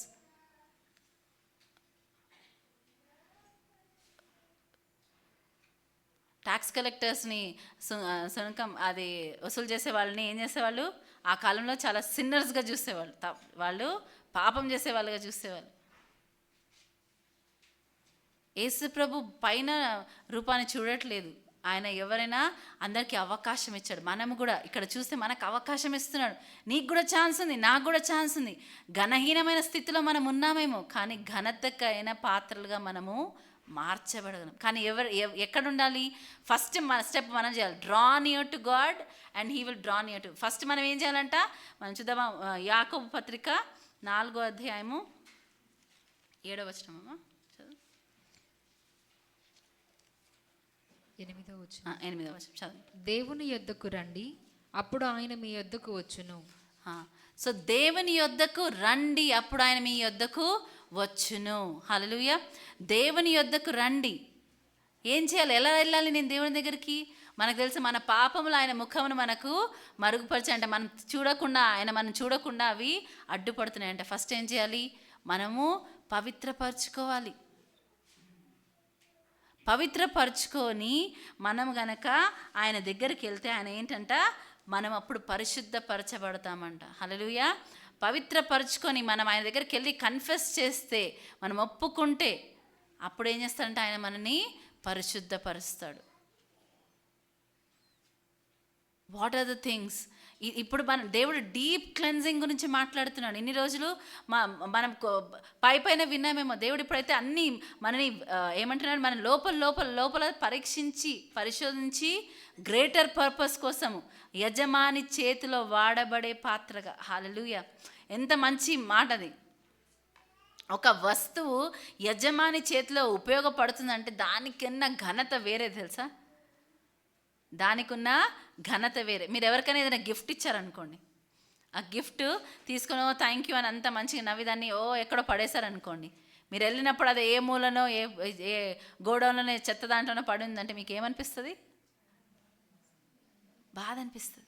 ట్యాక్స్ కలెక్టర్స్ని సునకం అది వసూలు చేసే వాళ్ళని ఏం చేసేవాళ్ళు, ఆ కాలంలో చాలా సిన్నర్స్గా చూసేవాళ్ళు, వాళ్ళు పాపం చేసేవాళ్ళుగా చూసేవాళ్ళు. యేసు ప్రభు పైన రూపాన్ని చూడట్లేదు, ఆయన ఎవరైనా అందరికీ అవకాశం ఇచ్చాడు. మనము కూడా ఇక్కడ చూస్తే మనకు అవకాశం ఇస్తున్నాడు. నీకు కూడా ఛాన్స్ ఉంది, నాకు కూడా ఛాన్స్ ఉంది. ఘనహీనమైన స్థితిలో మనం ఉన్నామేమో, కానీ ఘనతకైన పాత్రలుగా మనము మార్చబడగలం. కానీ ఎక్కడ ఉండాలి? ఫస్ట్ మన స్టెప్ మనం చేయాలి, draw near to God and he will draw near to. First మనం ఏం చేయాలంట, మనం చూద్దామా, యాకోబు పత్రిక 4వ అధ్యాయము 7వ వచనమమ్మా, 8వ వచనం. 8వ వచనం చదువు. దేవుని యొద్దకు రండి, అప్పుడు ఆయన మీ యొద్దకు వచ్చును. సో దేవుని యొద్దకు రండి, అప్పుడు ఆయన మీ యొద్దకు వచ్చును. హల్లెలూయా. దేవుని యొద్దకు రండి. ఏం చేయాలి, ఎలా వెళ్ళాలి నేను దేవుని దగ్గరికి? మనకు తెలుసు, మన పాపములు ఆయన ముఖమును మనకు మరుగుపరిచాయంట. మనం చూడకుండా, ఆయన మనం చూడకుండా అవి అడ్డుపడుతున్నాయంట. ఫస్ట్ ఏం చేయాలి, మనము పవిత్రపరచుకోవాలి. పవిత్రపరచుకొని మనం గనక ఆయన దగ్గరికి వెళ్తే ఆయన ఏంటంట, మనం అప్పుడు పరిశుద్ధపరచబడతామంట. హల్లెలూయా. పవిత్రపరచుకొని మనం ఆయన దగ్గరికి వెళ్ళి కన్ఫెస్ చేస్తే, మనం ఒప్పుకుంటే, అప్పుడు ఏం చేస్తాడంటే ఆయన మనని పరిశుద్ధపరుస్తాడు. What are the things? ఇప్పుడు మన దేవుడు డీప్ క్లెన్జింగ్ గురించి మాట్లాడుతున్నాడు. ఇన్ని రోజులు మనం పైన విన్నామేమో, దేవుడు ఇప్పుడైతే అన్నీ మనని ఏమంటున్నాడు, మన లోపల పరీక్షించి పరిశోధించి గ్రేటర్ పర్పస్ కోసము యజమాని చేతిలో వాడబడే పాత్రగా. హల్లెలూయా. ఎంత మంచి మాట అది. ఒక వస్తువు యజమాని చేతిలో ఉపయోగపడుతుందంటే దానికన్నా ఘనత వేరే తెలుసా? దానికి ఉన్న ఘనత వేరే. మీరు ఎవరికైనా ఏదైనా గిఫ్ట్ ఇచ్చారనుకోండి, ఆ గిఫ్ట్ తీసుకొని థ్యాంక్ యూ అని అంత మంచిగా నవ్వి దాన్ని ఎక్కడో పడేశారనుకోండి, మీరు వెళ్ళినప్పుడు అది ఏ మూలనో ఏ గోడౌన్లోనే చెత్త దాంట్లోనో పడిందంటే మీకు ఏమనిపిస్తుంది? బాధ అనిపిస్తుంది.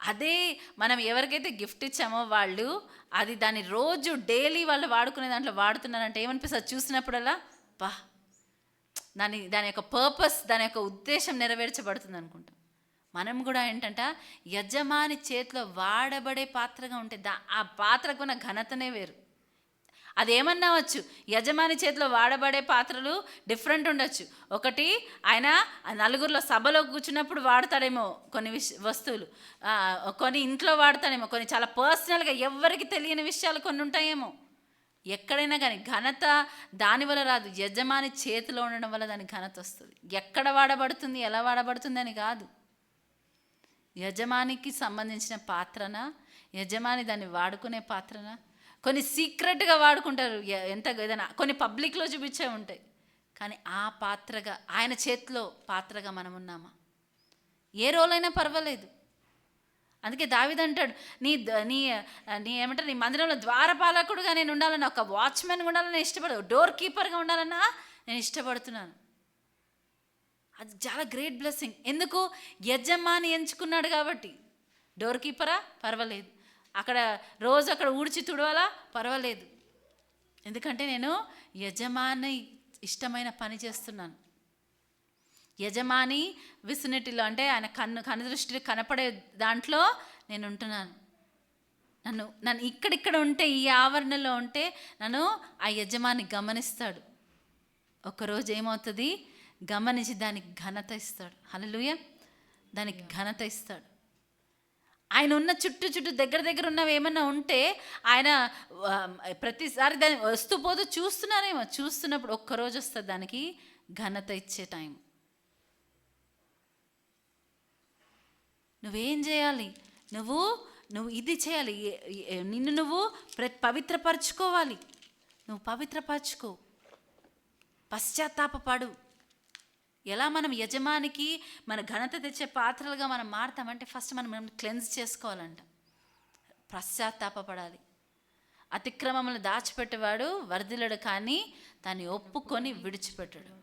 అదే మనం ఎవరికైతే గిఫ్ట్ ఇచ్చామో వాళ్ళు అది దాన్ని రోజు డైలీ వాళ్ళు వాడుకునే దాంట్లో వాడుతున్నారంటే ఏమనిపిస్తుంది? చూసినప్పుడల్లా దాని యొక్క పర్పస్, దాని యొక్క ఉద్దేశం నెరవేర్చబడుతుంది అనుకుంటాం. మనం కూడా ఏంటంటే యజమాని చేతిలో వాడబడే పాత్రగా ఉంటే ఆ పాత్రకున్న ఘనతనే వేరు. అదేమన్నా వచ్చు, యజమాని చేతిలో వాడబడే పాత్రలు డిఫరెంట్ ఉండొచ్చు. ఒకటి, ఆయన నలుగురిలో సభలో కూర్చున్నప్పుడు వాడతాడేమో కొన్ని వస్తువులు, కొన్ని ఇంట్లో వాడతాడేమో, కొన్ని చాలా పర్సనల్గా ఎవరికి తెలియని విషయాలు కొన్ని ఉంటాయేమో. ఎక్కడైనా కానీ ఘనత దానివల్ల రాదు, యజమాని చేతిలో ఉండడం వల్ల దానికి ఘనత వస్తుంది. ఎక్కడ వాడబడుతుంది, ఎలా వాడబడుతుంది అని కాదు, యజమానికి సంబంధించిన పాత్రన, యజమాని దాన్ని వాడుకునే పాత్రన. కొన్ని సీక్రెట్గా వాడుకుంటారు, ఎంత ఏదైనా కొన్ని పబ్లిక్లో చూపించే ఉంటాయి. కానీ ఆ పాత్రగా, ఆయన చేతిలో పాత్రగా మనం ఉన్నామా? ఏ రోలైనా పర్వాలేదు. అందుకే దావీదు అంటాడు, నీ నీ నీ ఏమంటారు, నీ మందిరంలో ద్వారపాలకుడుగా నేను ఉండాలని, ఒక వాచ్మెన్గా ఉండాలని నేను ఇష్టపడదు, డోర్ కీపర్గా ఉండాలన్నా నేను ఇష్టపడుతున్నాను. అది చాలా గ్రేట్ బ్లెస్సింగ్. ఎందుకు? యజమాని ఎంచుకున్నాడు కాబట్టి. డోర్ కీపరా పర్వాలేదు, అక్కడ రోజు అక్కడ ఊడ్చి తుడవాలా పర్వాలేదు, ఎందుకంటే నేను యజమాని ఇష్టమైన పని చేస్తున్నాను. యజమాని విసినిటీలో అంటే ఆయన కన్ను దృష్టిలో కనపడే దాంట్లో నేను ఉంటున్నాను. నన్ను ఇక్కడిక్కడ ఉంటే, ఈ ఆవరణలో ఉంటే నన్ను ఆ యజమాని గమనిస్తాడు. ఒకరోజు ఏమవుతుంది, గమనించి దానికి ఘనత ఇస్తాడు. హల్లెలూయా. దానికి ఘనత ఇస్తాడు. ఆయన ఉన్న చుట్టూ దగ్గర ఉన్నవి ఏమన్నా ఉంటే ఆయన ప్రతిసారి దాన్ని వస్తూ పోతూ చూస్తున్నారేమో, చూస్తున్నప్పుడు ఒక్కరోజు వస్తుంది దానికి ఘనత ఇచ్చే టైం. నువ్వేం చేయాలి? నువ్వు ఇది చేయాలి, నిన్ను నువ్వు పవిత్రపరచుకోవాలి. నువ్వు పవిత్రపరచుకో, పశ్చాత్తాపపడు. ఎలా మనం యజమానికి మన ఘనత తెచ్చే పాత్రలుగా మనం మారుతామంటే ఫస్ట్ మనం క్లెన్స్ చేసుకోవాలంట, పశ్చాత్తాపపడాలి. అతిక్రమములు దాచిపెట్టేవాడు వర్ధిల్లడు, కానీ దాన్ని ఒప్పుకొని విడిచిపెట్టాడు.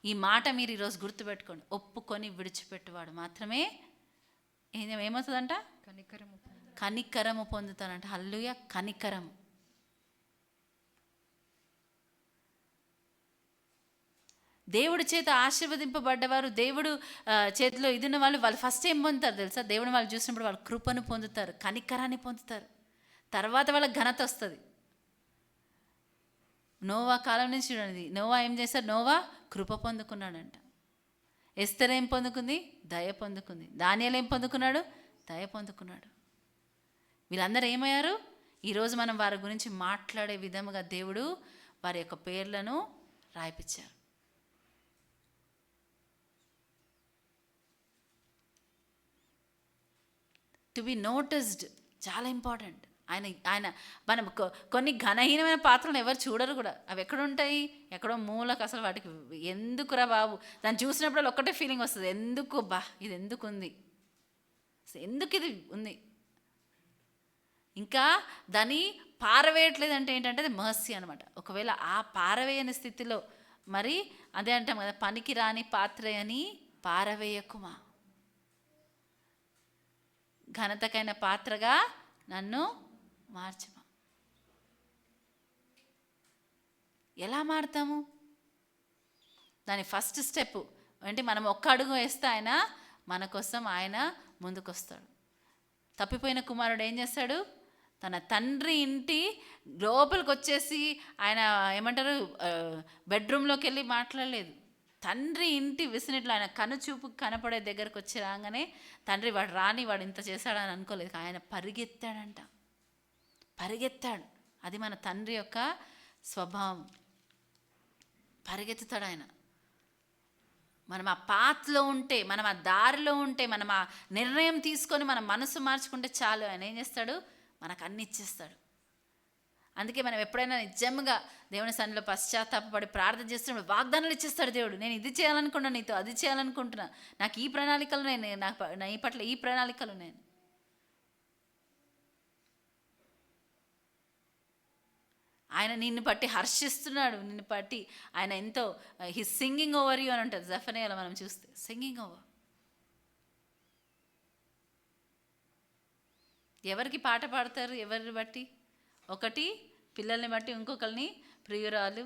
ఈ మాట మీరు ఈరోజు గుర్తుపెట్టుకోండి. ఒప్పుకొని విడిచిపెట్టువాడు మాత్రమే ఏమవుతుందంట? కనికరము పొందుతానంట. హల్లెలూయా. కనికరము. దేవుడి చేత ఆశీర్వదింపబడ్డవారు, దేవుడు చేతిలో ఇదిన్న వాళ్ళు ఫస్ట్ ఏం పొందుతారు తెలుసా? దేవుని వాళ్ళు చూసినప్పుడు వాళ్ళు కృపను పొందుతారు, కనికరాన్ని పొందుతారు. తర్వాత వాళ్ళకి ఘనత వస్తుంది. నోవా కాలం నుంచి చూడండి, నోవా ఏం చేశారు? నోవా కృప పొందుకున్నాడంట. ఎస్తర్ ఏం పొందుకుంది? దయ పొందుకుంది. దానియేలు ఏం పొందుకున్నాడు? దయ పొందుకున్నాడు. వీళ్ళందరూ ఏమయ్యారు? ఈరోజు మనం వారి గురించి మాట్లాడే విధముగా దేవుడు వారి యొక్క పేర్లను రాయిపించారు. టు బి నోటిస్డ్ చాలా ఇంపార్టెంట్. ఆయన మనం కొన్ని ఘనహీనమైన పాత్రలను ఎవరు చూడరు కూడా. అవి ఎక్కడుంటాయి? ఎక్కడో మూలకు. అసలు వాటికి ఎందుకురా బాబు, దాన్ని చూసినప్పుడు ఒక్కటే ఫీలింగ్ వస్తుంది, ఎందుకు బా ఇది ఎందుకు ఉంది, ఎందుకు ఇది ఉంది. ఇంకా దాన్ని పారవేయట్లేదు అంటే ఏంటంటే అది మర్సీ అనమాట. ఒకవేళ ఆ పారవేయని స్థితిలో మరి అదే అంటాం కదా, పనికి రాని పాత్ర అని పారవేయకుమా, ఘనతకైన పాత్రగా నన్ను మార్చమా. ఎలా మారుతాము? దాని ఫస్ట్ స్టెప్ అంటే మనం ఒక్క అడుగు వేస్తే ఆయన మన కోసం ఆయన ముందుకొస్తాడు. తప్పిపోయిన కుమారుడు ఏం చేస్తాడు? తన తండ్రి ఇంటి లోపలికి వచ్చేసి ఆయన ఏమంటారు, బెడ్రూమ్లోకి వెళ్ళి మాట్లాడలేదు. తండ్రి ఇంటి విసినిట్లో ఆయన కనుచూపు కనపడే దగ్గరకు వచ్చి రాగానే తండ్రి వాడు రాని, వాడు ఇంత చేశాడని అనుకోలేదు. ఆయన పరిగెత్తాడంట, పరిగెత్తాడు. అది మన తండ్రి యొక్క స్వభావం. పరిగెత్తుతాడు ఆయన. మనం ఆ పాత్లో ఉంటే, మనం ఆ దారిలో ఉంటే, మనం ఆ నిర్ణయం తీసుకొని మన మనసు మార్చుకుంటే చాలు, ఆయన ఏం చేస్తాడు? మనకు అన్ని ఇచ్చేస్తాడు. అందుకే మనం ఎప్పుడైనా నిజంగా దేవుని సన్నిధిలో పశ్చాత్తాపపడి ప్రార్థన చేస్తున్నప్పుడు వాగ్దానాలు ఇచ్చేస్తాడు దేవుడు. నేను ఇది చేయాలనుకున్నా, నీతో అది చేయాలనుకుంటున్నా, నాకు ఈ ప్రణాళికలు నేను, నా ఈ పట్ల ఈ ప్రణాళికలు నేను. ఆయన నిన్ను బట్టి హర్షిస్తున్నాడు, నిన్ను బట్టి ఆయన ఎంతో హిస్ సింగింగ్ ఓవర్ యూ అని ఉంటుంది జెఫన్యాలో మనం చూస్తే. Singing over. ఎవరికి పాట పాడతారు? ఎవరిని బట్టి? ఒకటి పిల్లల్ని బట్టి, ఇంకొకరిని ప్రియురాలు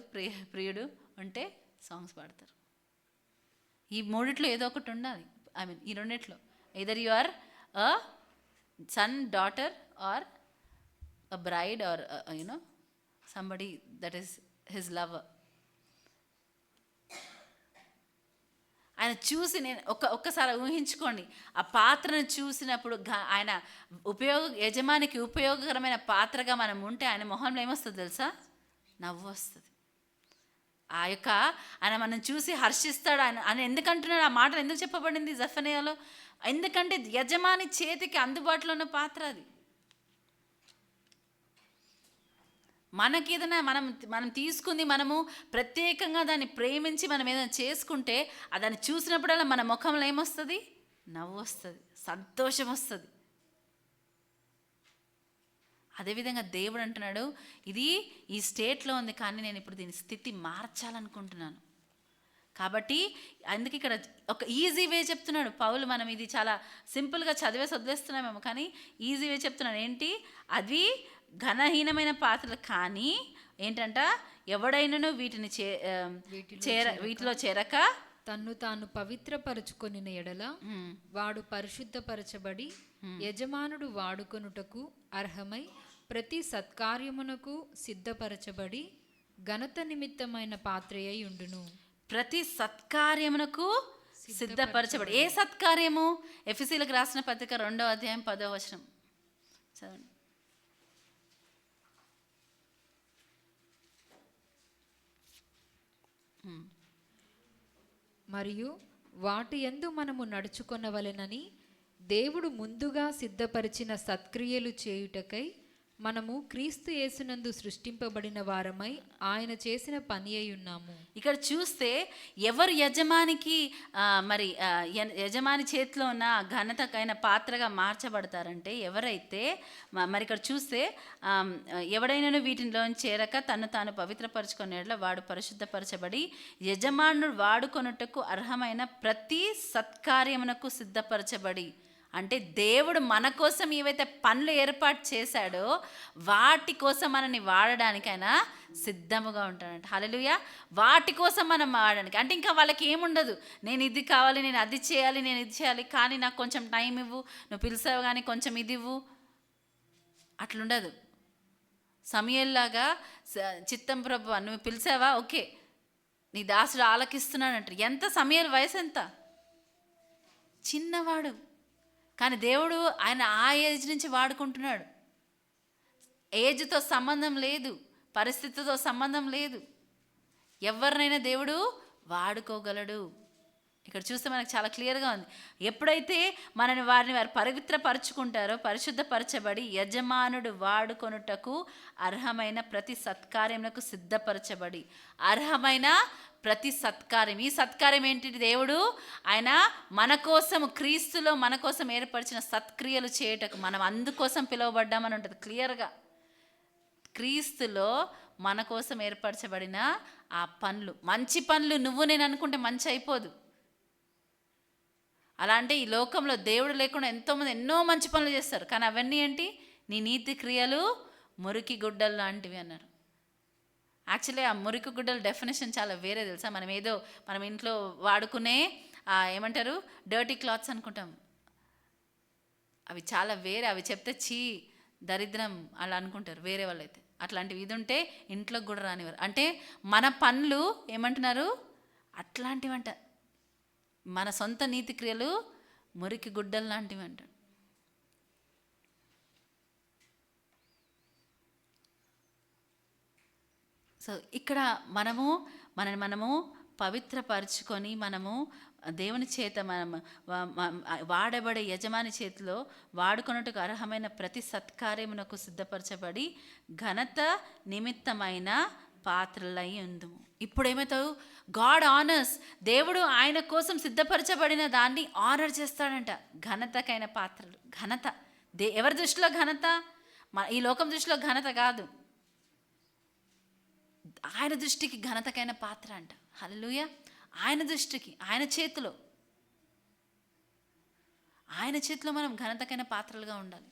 ప్రియుడు ఉంటే సాంగ్స్ పాడతారు. ఈ మూడిట్లో ఏదో ఒకటి ఉండాలి. ఈ రెండిట్లో either you are a son, daughter, or a bride, or somebody that is his lover. ఆయన చూసి, నేను ఒక్కసారి ఊహించుకోండి, ఆ పాత్రను చూసినప్పుడు ఆయన యజమానికి ఉపయోగకరమైన పాత్రగా మనం ఉంటే ఆయన మొహంలో ఏమొస్తుంది తెలుసా? నవ్వు వస్తుంది. ఆ యొక్క ఆయన మనం చూసి హర్షిస్తాడు. ఆయన ఎందుకంటున్నాడు ఆ మాటలు? ఎందుకు చెప్పబడింది జెఫన్యాలో? ఎందుకంటే యజమాని చేతికి అందుబాటులో ఉన్న పాత్ర అది. మనకి ఏదైనా మనం తీసుకుంది, మనము ప్రత్యేకంగా దాన్ని ప్రేమించి మనం ఏదైనా చేసుకుంటే దాన్ని చూసినప్పుడల్లా మన ముఖంలో ఏమొస్తుంది? నవ్వు వస్తుంది, సంతోషం వస్తుంది. అదేవిధంగా దేవుడు అంటున్నాడు, ఇది ఈ స్టేట్లో ఉంది, కానీ నేను ఇప్పుడు దీని స్థితి మార్చాలనుకుంటున్నాను. కాబట్టి అందుకే ఇక్కడ ఒక ఈజీ వే చెప్తున్నాడు పౌలు. మనం ఇది చాలా సింపుల్గా చదివేసి వదిలేస్తున్నామేమో, కానీ ఈజీ వే చెప్తున్నాడు. ఏంటి అది? ఘనహీనమైన పాత్రలు, కానీ ఏంటంట, ఎవడైనను వీటిలో చేరక తన్ను తాను పవిత్రపరచుకొనిన ఎడల వాడు పరిశుద్ధపరచబడి యజమానుడు వాడుకొనుటకు అర్హమై ప్రతి సత్కార్యమునకు సిద్ధపరచబడి ఘనత నిమిత్తమైన పాత్రయై ఉండును. ప్రతి సత్కార్యమునకు సిద్ధపరచబడి. ఏ సత్కార్యము? ఎఫెసీయులకు రాసిన పత్రిక 2వ అధ్యాయం 10వ వచనం చదవండి. మరియు వాటి యందు మనము నడుచుకొనవలెనని దేవుడు ముందుగా సిద్ధపరిచిన సత్క్రియలు చేయుటకై మనము క్రీస్తు యేసునందు సృష్టింపబడిన వారమై ఆయన చేసిన పని అయి ఉన్నాము. ఇక్కడ చూస్తే ఎవరు యజమానికి యజమాని చేతిలో ఉన్న ఘనతకైన పాత్రగా మార్చబడతారంటే ఎవరైతే మరి ఇక్కడ చూస్తే ఎవడైనా వీటిలో చేరక తను తాను పవిత్రపరచుకునేట్ల వాడు పరిశుద్ధపరచబడి యజమానుడు వాడుకొనుటకు అర్హమైన ప్రతి సత్కార్యమునకు సిద్ధపరచబడి, అంటే దేవుడు మన కోసం ఏవైతే పనులు ఏర్పాటు చేశాడో వాటి కోసం మనల్ని వాడడానికి ఆయన సిద్ధముగా ఉంటాడంట. హల్లెలూయా. వాటి కోసం మనం వాడడానికి, అంటే ఇంకా వాళ్ళకి ఏముండదు, నేను ఇది కావాలి, నేను అది చేయాలి, నేను ఇది చేయాలి, కానీ నాకు కొంచెం టైం ఇవ్వు, నువ్వు పిలిచావు కానీ కొంచెం ఇది ఇవ్వు, అట్లుండదు. సమయల్లాగా చిత్తం ప్రభు నువ్వు పిలిచావా, ఓకే నీ దాసుడు ఆలకిస్తున్నాడు అంటారు. ఎంత సమయాల వయసు ఎంత చిన్నవాడు, కానీ దేవుడు ఆయన ఆ ఏజ్ నుంచి వాడుకుంటున్నాడు. ఏజ్తో సంబంధం లేదు, పరిస్థితితో సంబంధం లేదు, ఎవరినైనా దేవుడు వాడుకోగలడు. ఇక్కడ చూస్తే మనకు చాలా క్లియర్గా ఉంది. ఎప్పుడైతే వారిని వారు పవిత్రపరచుకుంటారో, పరిశుద్ధపరచబడి యజమానుడు వాడుకొనుటకు అర్హమైన ప్రతి సత్కార్యమునకు సిద్ధపరచబడి, అర్హమైన ప్రతి సత్కార్యం. ఈ సత్కార్యం ఏంటి? దేవుడు ఆయన మన కోసం క్రీస్తులో మన కోసం ఏర్పరిచిన సత్క్రియలు చేయటకు మనం అందుకోసం పిలువబడ్డామని ఉంటుంది క్లియర్గా. క్రీస్తులో మన కోసం ఏర్పరచబడిన ఆ పనులు, మంచి పనులు నువ్వు నేను అనుకుంటే మంచి అయిపోదు. అలా అంటే ఈ లోకంలో దేవుడు లేకుండా ఎంతోమంది ఎన్నో మంచి పనులు చేస్తారు, కానీ అవన్నీ ఏంటి? నీ నీతి క్రియలు మురికి గుడ్డలు లాంటివి అన్నారు. యాక్చువల్లీ ఆ మురికి గుడ్డల డెఫినేషన్ చాలా వేరే తెలుసా. మనం ఇంట్లో వాడుకునే ఏమంటారు డర్టీ క్లాత్స్ అనుకుంటాం, అవి చాలా వేరే. అవి చెప్తే చీ దరిద్రం అలా అనుకుంటారు వేరే వాళ్ళైతే. అట్లాంటివి ఇది ఉంటే ఇంట్లోకి కూడా రానివారు. అంటే మన పనులు ఏమంటున్నారు అట్లాంటివంట, మన సొంత నీతి క్రియలు మురికి గుడ్డలు లాంటివి అంటారు. సో ఇక్కడ మనము పవిత్రపరచుకొని మనము దేవుని చేత వాడబడే యజమాని చేతిలో వాడుకొనుటకు అర్హమైన ప్రతి సత్కార్యమునకు సిద్ధపరచబడి ఘనత నిమిత్తమైన పాత్రలై ఉందుము. ఇప్పుడు ఏమవుతావు? God honours. దేవుడు ఆయన కోసం సిద్ధపరచబడిన దాన్ని ఆనర్ చేస్తాడంట. ఘనతకైన పాత్రలు. ఘనత ఎవరి దృష్టిలో ఘనత? ఈ లోకం దృష్టిలో ఘనత కాదు, ఆయన దృష్టికి ఘనతకైన పాత్ర అంట. హల్లెలూయా. ఆయన దృష్టికి, ఆయన చేతిలో మనం ఘనతకైన పాత్రలుగా ఉండాలి.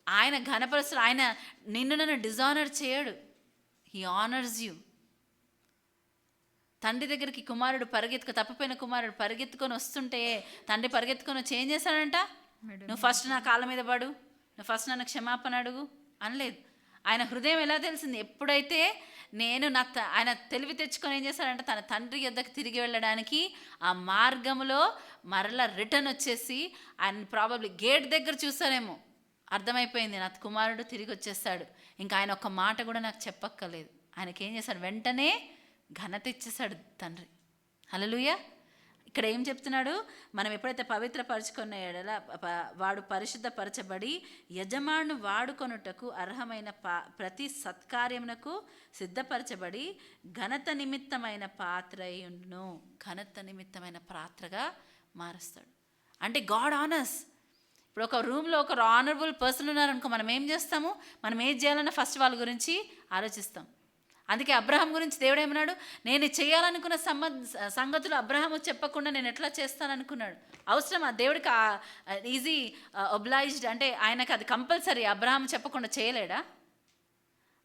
ఆయన ఘనపరుస్తాడు. ఆయన నన్ను డిజానర్ చేయడు, హీ ఆనర్స్ యూ. తండ్రి దగ్గరికి తప్పిపోయిన కుమారుడు పరిగెత్తుకొని వస్తుంటే తండ్రి పరిగెత్తుకొని వచ్చి ఏం చేశాడంట? నువ్వు ఫస్ట్ నా కాళ్ళ మీద పడు, నువ్వు ఫస్ట్ నన్ను క్షమాపణ అడుగు అనలేదు. ఆయన హృదయం ఎలా తెలిసింది? ఎప్పుడైతే ఆయన తెలివి తెచ్చుకొని ఏం చేశాడంటే తన తండ్రి యొద్దకు తిరిగి వెళ్ళడానికి ఆ మార్గంలో మరలా రిటర్న్ వచ్చేసి ఆయన ప్రాబబ్లీ గేట్ దగ్గర చూసారేమో, అర్థమైపోయింది నా కుమారుడు తిరిగి వచ్చేస్తాడు, ఇంకా ఆయన ఒక్క మాట కూడా నాకు చెప్పక్కర్లేదు. ఆయనకి ఏం చేశాడు? వెంటనే ఘనత ఇచ్చేశాడు తండ్రి. హల్లెలూయా. ఇక్కడ ఏం చెప్తున్నాడు? మనం ఎప్పుడైతే పవిత్రపరచుకున్న ఎడల వాడు పరిశుద్ధపరచబడి యజమాను వాడుకొనుటకు అర్హమైన ప్రతి సత్కార్యమునకు సిద్ధపరచబడి ఘనత నిమిత్తమైన పాత్ర అయ్యుండును. ఘనత నిమిత్తమైన పాత్రగా మారుస్తాడు. అంటే గాడ్ ఆనర్స్. ఇప్పుడు ఒక రూమ్లో ఒక ఆనరబుల్ పర్సన్ ఉన్నారనుకో, మనం ఏం చేస్తాము? మనం ఏం చేయాలన్నా ఫస్ట్ వాళ్ళ గురించి ఆలోచిస్తాం. అందుకే అబ్రహాం గురించి దేవుడు ఏమన్నాడు? నేను చేయాలనుకున్న సంగతులు అబ్రహాము చెప్పకుండా నేను ఎట్లా చేస్తాననుకున్నాడు. అవసరమా దేవుడికి ఈజీ ఒబ్లైజ్డ్ అంటే ఆయనకు అది కంపల్సరీ. అబ్రహాం చెప్పకుండా చేయలేడా?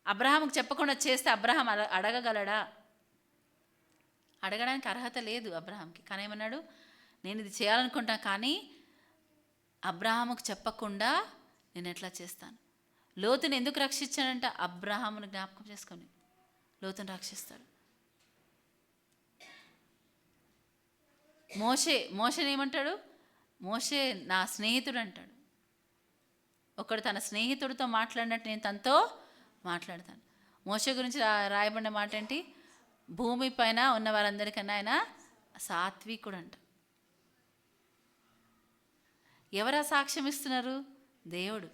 అబ్రహాముకు చెప్పకుండా చేస్తే అబ్రహాం అడగగలడా? అడగడానికి అర్హత లేదు అబ్రహాంకి. కానీ ఏమన్నాడు? నేను ఇది చేయాలనుకుంటా, కానీ అబ్రహాముకు చెప్పకుండా నేను ఎట్లా చేస్తాను. లోతుని ఎందుకు రక్షించాడంట? అబ్రహామును జ్ఞాపకం చేసుకొని లోతుని రక్షిస్తాడు. మోషేని ఏమంటాడు? మోషే నా స్నేహితుడు అంటాడు. ఒకడు తన స్నేహితుడితో మాట్లాడినట్టు నేను తనతో మాట్లాడతాను. మోషే గురించి రాయబడిన మాట ఏంటి? భూమి పైన ఉన్న వారందరికన్నా ఆయన సాత్వికుడు అంట. ఎవరా సాక్ష్యం ఇస్తున్నారు? దేవుడు.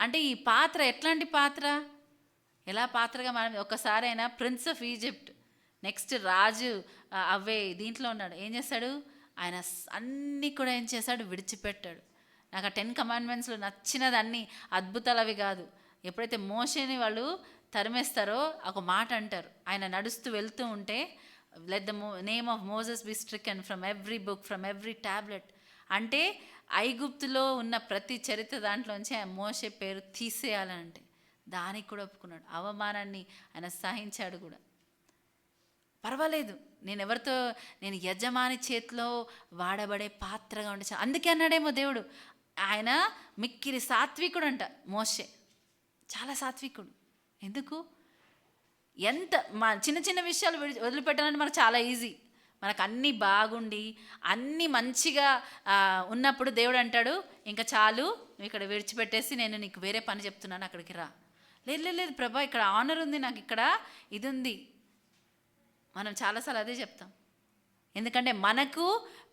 అంటే ఈ పాత్ర ఎట్లాంటి పాత్ర, ఎలా పాత్రగా మనం ఒక్కసారి అయినా ప్రిన్స్ ఆఫ్ ఈజిప్ట్, నెక్స్ట్ రాజు అవే దీంట్లో ఉన్నాడు. ఏం చేస్తాడు ఆయన? అన్నీ కూడా ఏం చేశాడు? విడిచిపెట్టాడు. నాకు ఆ 10 కమాండ్మెంట్స్లో నచ్చినది అన్నీ అద్భుతాలు అవి కాదు. ఎప్పుడైతే మోషేని వాళ్ళు తరిమేస్తారో ఒక మాట అంటారు, ఆయన నడుస్తూ వెళ్తూ ఉంటే, let the name of Moses be stricken from every book, from every tablet. అంటే ఐగుప్తులో ఉన్న ప్రతి చరిత్ర దాంట్లోంచి ఆయన మోషే పేరు తీసేయాలంటే దానికి కూడా ఒప్పుకున్నాడు. అవమానాన్ని ఆయన సహించాడు కూడా. పర్వాలేదు, నేను యజమాని చేతిలో వాడబడే పాత్రగా ఉండే. అందుకే అన్నాడేమో దేవుడు, ఆయన మిక్కిలి సాత్వికుడు అంట మోషే, చాలా సాత్వికుడు. ఎందుకు? ఎంత మా చిన్న చిన్న విషయాలు వదిలిపెట్టాలంటే మనకు చాలా ఈజీ. మనకు అన్నీ బాగుండి అన్నీ మంచిగా ఉన్నప్పుడు దేవుడు అంటాడు, ఇంకా చాలు, నువ్వు ఇక్కడ విడిచిపెట్టేసి నేను నీకు వేరే పని చెప్తున్నాను, అక్కడికి రా. లేదు ప్రభా, ఇక్కడ ఆనర్ ఉంది, నాకు ఇక్కడ ఇది ఉంది. మనం చాలాసార్లు అదే చెప్తాం. ఎందుకంటే మనకు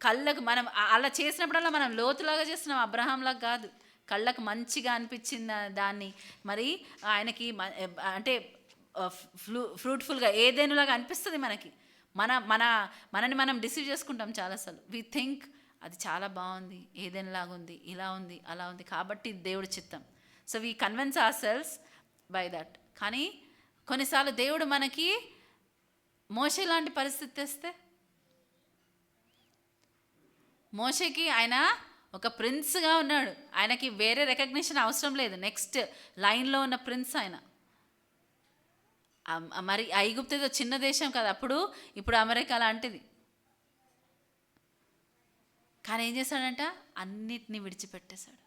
కళ్ళకు మనం అలా చేసినప్పుడల్లా మనం లోతులాగా చేస్తున్నాం, అబ్రహాంలాగా కాదు. కళ్ళకు మంచిగా అనిపించిన దాన్ని మరి ఆయనకి అంటే ఫ్రూట్ఫుల్గా ఏదేనులాగా అనిపిస్తుంది మనకి. మనని మనం డిసీవ్ చేసుకుంటాం చాలాసార్లు. వి థింక్ అది చాలా బాగుంది, ఏదేనులాగా ఉంది, ఇలా ఉంది, అలా ఉంది, కాబట్టి దేవుడు చిత్తం. So we convince ourselves by that. కానీ కొన్నిసార్లు దేవుడు మనకి మోషే లాంటి పరిస్థితి తెస్తే, మోషేకి ఆయన ఒక ప్రిన్స్గా ఉన్నాడు, ఆయనకి వేరే రికగ్నిషన్ అవసరం లేదు, నెక్స్ట్ లైన్లో ఉన్న ప్రిన్స్ ఆయన. మరి ఐగుప్తు ఏదో చిన్న దేశం కదా అప్పుడు, ఇప్పుడు అమెరికా లాంటిది. కానీ ఏం చేశాడంట? అన్నిటినీ విడిచిపెట్టేశాడు.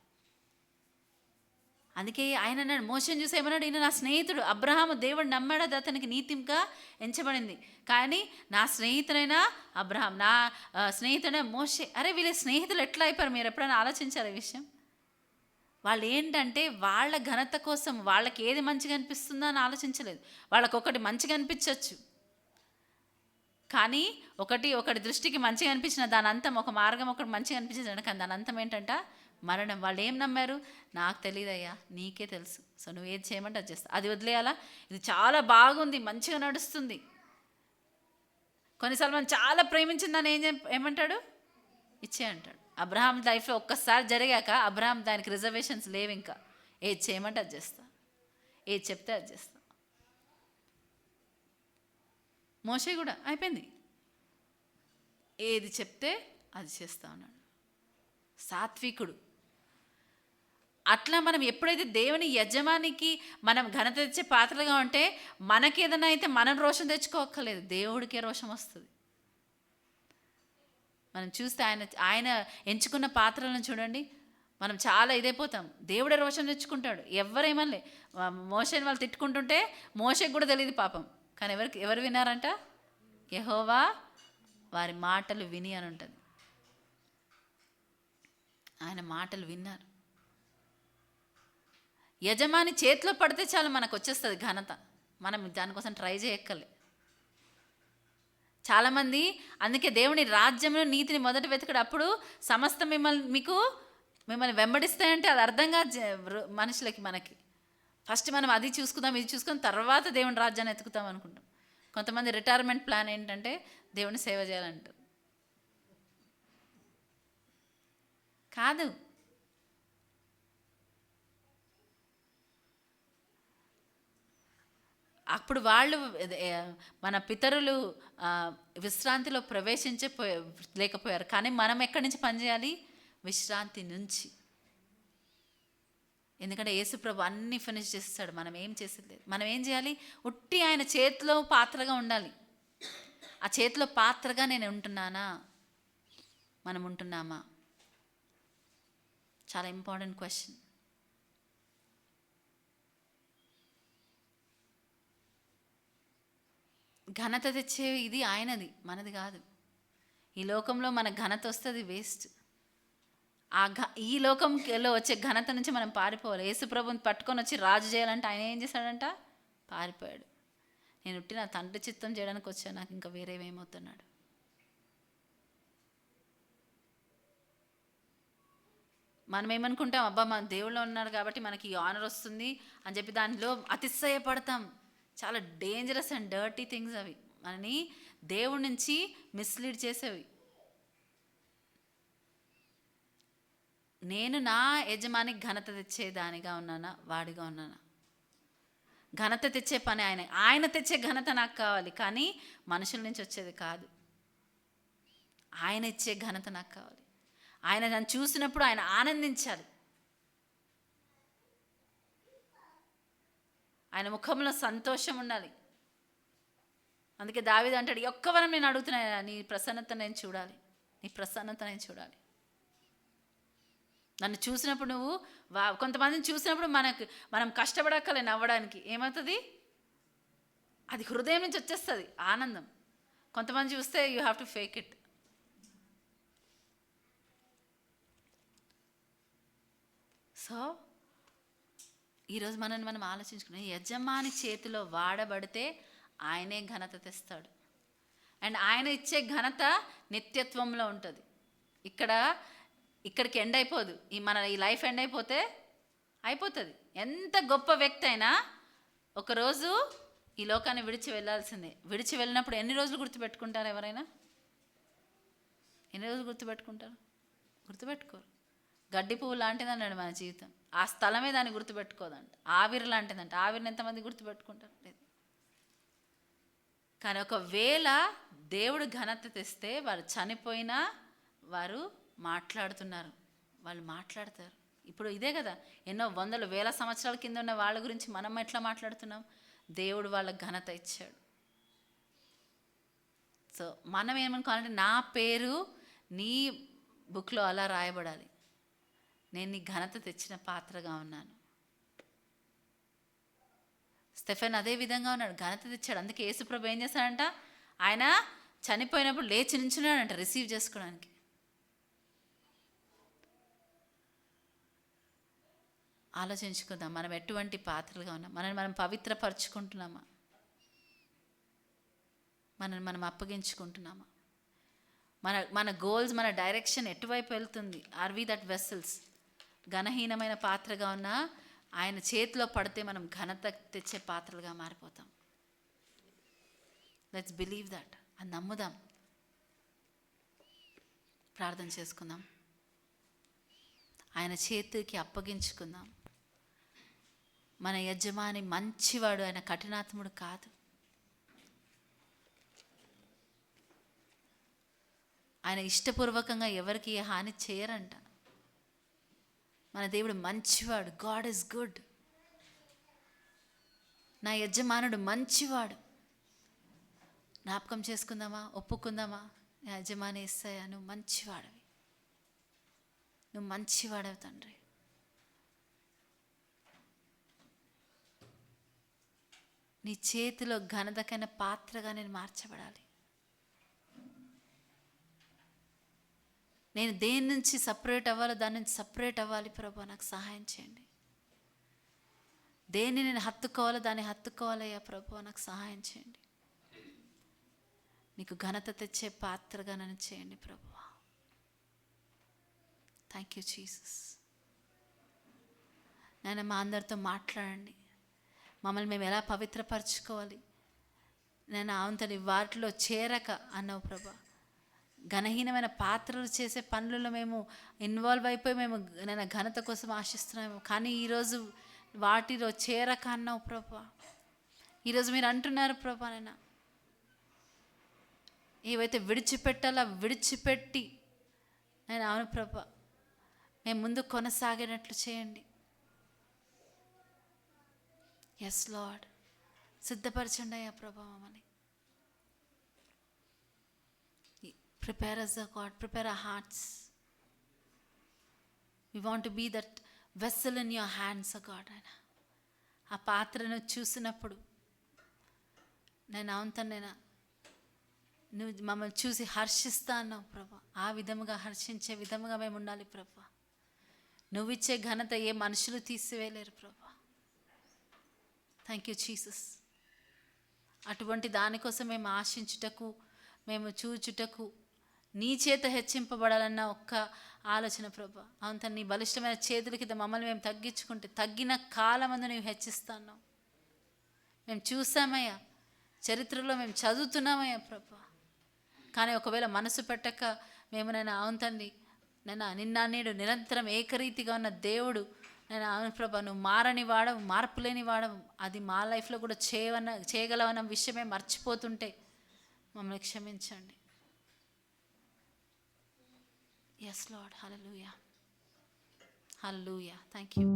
అందుకే ఆయన అన్నాడు, మోషేని చూసి ఏమన్నాడు? ఈయన నా స్నేహితుడు. అబ్రహాము దేవుడు నమ్మాడు, అది అతనికి నీతిగా ఎంచబడింది. కానీ నా స్నేహితుడైనా అబ్రహాం, నా స్నేహితుడైనా మోషే. అరే వీళ్ళ స్నేహితులు ఎట్లా అయిపోయారు? మీరు ఎప్పుడైనా ఆలోచించారు ఈ విషయం? వాళ్ళు ఏంటంటే వాళ్ళ ఘనత కోసం వాళ్ళకి ఏది మంచిగా అనిపిస్తుందో అని ఆలోచించలేదు. వాళ్ళకు ఒకటి మంచిగా అనిపించవచ్చు, కానీ ఒకటి దృష్టికి మంచిగా అనిపించిన దాని అంతం, ఒక మార్గం ఒకటి మంచిగా అనిపించింది, కానీ దాని అంతం ఏంటంట? మరణం. వాళ్ళు ఏం నమ్మారు? నాకు తెలియదయ్యా, నీకే తెలుసు, సో నువ్వు ఏది చేయమంటే అది చేస్తా. అది వదిలేయాలా? ఇది చాలా బాగుంది, మంచిగా నడుస్తుంది. కొన్నిసార్లు మనం చాలా ప్రేమించిందని ఏమంటాడు? ఇచ్చే అంటాడు. అబ్రహాం లైఫ్లో ఒక్కసారి జరిగాక అబ్రహాం దానికి రిజర్వేషన్స్ లేవు. ఇంకా ఏది చేయమంటే అది చేస్తా, ఏది చెప్తే అది చేస్తా. మోషే కూడా అయిపోయింది, ఏది చెప్తే అది చేస్తా ఉన్నాడు. సాత్వికుడు. అట్లా మనం ఎప్పుడైతే దేవుని యజమానికి మనం ఘనత తెచ్చే పాత్రలుగా ఉంటే, మనకి ఏదైనా అయితే మనం రోషం తెచ్చుకోక్కర్లేదు, దేవుడికే రోషం వస్తుంది. మనం చూస్తే ఆయన ఎంచుకున్న పాత్రలను చూడండి, మనం చాలా ఇదైపోతాం. దేవుడే రోషం తెచ్చుకుంటాడు. ఎవరేమనలే. మోషేని వాళ్ళు తిట్టుకుంటుంటే మోషేకి కూడా తెలియదు పాపం, కానీ ఎవరు విన్నారంట? యెహోవా వారి మాటలు విని అని ఉంటుంది. ఆయన మాటలు విన్నారు. యజమాని చేతిలో పడితే చాలు మనకు వచ్చేస్తుంది ఘనత. మనం దానికోసం ట్రై చేయక్కర్లే. చాలామంది అందుకే దేవుని రాజ్యంలో నీతిని మొదట వెతకడు, అప్పుడు సమస్త మిమ్మల్ని వెంబడిస్తాయంటే అది అర్థం కాదు మనుషులకి. మనకి ఫస్ట్ మనం అది చూసుకుందాం, ఇది చూసుకొని తర్వాత దేవుని రాజ్యాన్ని ఎతుకుతాం అనుకుంటాం. కొంతమంది రిటైర్మెంట్ ప్లాన్ ఏంటంటే దేవుని సేవ చేయాలంటారు. కాదు, అప్పుడు వాళ్ళు మన పితరులు విశ్రాంతిలో లేకపోయారు. కానీ మనం ఎక్కడి నుంచి పనిచేయాలి? విశ్రాంతి నుంచి. ఎందుకంటే యేసుప్రభు అన్నీ ఫినిష్ చేసేసాడు, మనం ఏం చేసేది లేదు. మనం ఏం చేయాలి? ఉట్టి ఆయన చేతిలో పాత్రగా ఉండాలి. ఆ చేతిలో పాత్రగా నేను ఉంటున్నానా? మనం ఉంటున్నామా? చాలా ఇంపార్టెంట్ క్వశ్చన్. ఘనత తెచ్చే ఇది ఆయనది, మనది కాదు. ఈ లోకంలో మన ఘనత వస్తుంది వేస్ట్. ఈ లోకంలో వచ్చే ఘనత నుంచి మనం పారిపోవాలి. యేసుప్రభుని పట్టుకొని వచ్చి రాజు చేయాలంటే ఆయన ఏం చేశాడంట? పారిపోయాడు. నేను ఉట్టి నా తండ్రి చిత్తం చేయడానికి వచ్చాను, నాకు ఇంకా వేరేవేమవుతున్నాడు. మనం ఏమనుకుంటాం, అబ్బా మన దేవుళ్ళు ఉన్నారు కాబట్టి మనకి ఈ ఆనర్ వస్తుంది అని చెప్పి దానిలో అతిశయపడతాం. చాలా డేంజరస్ అండ్ డర్టీ థింగ్స్ అవి, మనని దేవుడి నుంచి మిస్లీడ్ చేసేవి. నేను నా యజమానికి ఘనత తెచ్చేదానిగా ఉన్నానా, వాడిగా ఉన్నానా? ఘనత తెచ్చే పని ఆయన తెచ్చే ఘనత నాకు కావాలి, కానీ మనుషుల నుంచి వచ్చేది కాదు. ఆయన ఇచ్చే ఘనత నాకు కావాలి. ఆయన నన్ను చూసినప్పుడు ఆయన ఆనందించాలి. ఆయన ముఖంలో సంతోషం ఉండాలి. అందుకే దావీదు అంటాడు, ఈ ఒక్క వరం నేను అడుగుతున్నా, నీ ప్రసన్నత నేను చూడాలి, నీ ప్రసన్నత నేను చూడాలి. నన్ను చూసినప్పుడు నువ్వు కొంతమందిని చూసినప్పుడు మనం కష్టపడక్కలే నవ్వడానికి. ఏమవుతుంది? అది హృదయం నుంచి వచ్చేస్తుంది ఆనందం. కొంతమంది చూస్తే you have to fake it. So ఈరోజు మనం ఆలోచించుకున్నాం, యజమాని చేతిలో వాడబడితే ఆయనే ఘనత తెస్తాడు. అండ్ ఆయన ఇచ్చే ఘనత నిత్యత్వంలో ఉంటుంది. ఇక్కడికి ఎండ్ అయిపోదు. ఈ లైఫ్ ఎండ్ అయిపోతే అయిపోతుంది. ఎంత గొప్ప వ్యక్తి అయినా ఒకరోజు ఈ లోకాన్ని విడిచి వెళ్ళాల్సిందే. విడిచి వెళ్ళినప్పుడు ఎన్ని రోజులు గుర్తుపెట్టుకుంటారు? ఎవరైనా ఎన్ని రోజులు గుర్తుపెట్టుకుంటారు? గుర్తుపెట్టుకోరు. గడ్డి పువ్వు లాంటిది అన్నాడు మన జీవితం. ఆ స్థలమే దాన్ని గుర్తుపెట్టుకోదంట. ఆవిరి లాంటిదంట. ఆవిరిని ఎంతమంది గుర్తుపెట్టుకుంటారు? లేదు. కానీ ఒకవేళ దేవుడు ఘనత తెస్తే వారు చనిపోయినా వారు మాట్లాడుతున్నారు, వాళ్ళు మాట్లాడతారు. ఇప్పుడు ఇదే కదా, ఎన్నో వందలు వేల సంవత్సరాల కింద ఉన్న వాళ్ళ గురించి మనం ఎట్లా మాట్లాడుతున్నాం? దేవుడు వాళ్ళకి ఘనత ఇచ్చాడు. సో మనం ఏమనుకోవాలంటే, నా పేరు నీ బుక్లో అలా రాయబడాలి, నేను నీ ఘనత తెచ్చిన పాత్రగా ఉన్నాను. స్టెఫెన్ అదే విధంగా ఉన్నాడు, ఘనత తెచ్చాడు. అందుకే యేసుప్రభు ఏం చేశాడంట? ఆయన చనిపోయినప్పుడు లేచి నించున్నాడంట రిసీవ్ చేసుకోవడానికి. ఆలోచించుకుందాం, మనం ఎటువంటి పాత్రలుగా ఉన్నాం? మనం పవిత్రపరచుకుంటున్నామా? మనం అప్పగించుకుంటున్నామా? మన గోల్స్, మన డైరెక్షన్ ఎటువైపు వెళ్తుంది? Are we that vessels? ఘనహీనమైన పాత్రగా ఉన్న ఆయన చేతిలో పడితే మనం ఘనత తెచ్చే పాత్రలుగా మారిపోతాం. Let's believe that. అది నమ్ముదాం. ప్రార్థన చేసుకుందాం, ఆయన చేతికి అప్పగించుకుందాం. మన యజమాని మంచివాడు, ఆయన కఠినాత్ముడు కాదు. ఆయన ఇష్టపూర్వకంగా ఎవరికి ఏ హాని చేయరంట. మన దేవుడు మంచివాడు. God is good. నా యజమానుడు మంచివాడు. జ్ఞాపకం చేసుకుందామా? ఒప్పుకుందామా? నా యజమాని యేసయ్యా, నువ్వు మంచివాడివి, నువ్వు మంచివాడవు తండ్రి. నీ చేతిలో ఘనతకైన పాత్రగా నేను మార్చబడాలి. నేను దేని నుంచి సపరేట్ అవ్వాలో దాని నుంచి సపరేట్ అవ్వాలి. ప్రభు నాకు సహాయం చేయండి. దేన్ని నేను హత్తుకోవాలో దాన్ని హత్తుకోవాలయ్యా ప్రభు, నాకు సహాయం చేయండి. నీకు ఘనత తెచ్చే పాత్రగా నన్ను చేయండి ప్రభు. Thank you Jesus. నేను మా అందరితో మాట్లాడండి. మమ్మల్ని మేము ఎలా పవిత్రపరచుకోవాలి? నేను అవుతుంది వాటిలో చేరక అన్నావు ప్రభా. ఘనహీనమైన పాత్రలు చేసే పనులలో మేము ఇన్వాల్వ్ అయిపోయి మేము నేను ఘనత కోసం ఆశిస్తున్నాము. కానీ ఈరోజు వాటిలో చేరక అన్నావు ప్రభా. ఈరోజు మీరు అంటున్నారు ప్రభా, నేను ఏవైతే విడిచిపెట్టాలో విడిచిపెట్టి నేను అవును ప్రభా మేము ముందు కొనసాగేటట్లు చేయండి. ఎస్ లార్డ్, సిద్ధపరచండి అయ్యా ప్రభా మమ్మల్ని. Prepare us, O God. Prepare our hearts. We want to be that vessel in your hands, O God. ఆ పాత్రను చూసినప్పుడు నేను అవుతాను, నువ్వు మమ్మల్ని చూసి హర్షిస్తా అన్నావు ప్రభా. ఆ విధముగా హర్షించే విధముగా మేము ఉండాలి ప్రభా. నువ్వు ఇచ్చే ఘనత ఏ మనుషులు తీసివేయలేరు ప్రభా. Thank you Jesus. అటువంటి దానికోసం మేము ఆశించుటకు, మేము చూచుటకు నీ చేత హెచ్చింపబడాలన్న ఒక్క ఆలోచన ప్రభా. అవును తండ్రి, నీ బలిష్టమైన చేతుల కింద మమ్మల్ని మేము తగ్గించుకుంటే తగ్గిన కాలమందు నీవు హెచ్చిస్తాను. మేము చూసామయ్యా, చరిత్రలో మేము చదువుతున్నామయ్యా ప్రభా. కానీ ఒకవేళ మనసు పెట్టక మేము నైనా అవును తండ్రి నైనా నిన్న నేడు నిరంతరం ఏకరీతిగా ఉన్న దేవుడు నేను అవును ప్రభా, నువ్వు మారని వాడవు, మార్పు లేని వాడవు, అది మా లైఫ్లో కూడా చేయగలవన్న విషయమే మర్చిపోతుంటే మమ్మల్ని క్షమించండి. Yes Lord, hallelujah, hallelujah, thank you.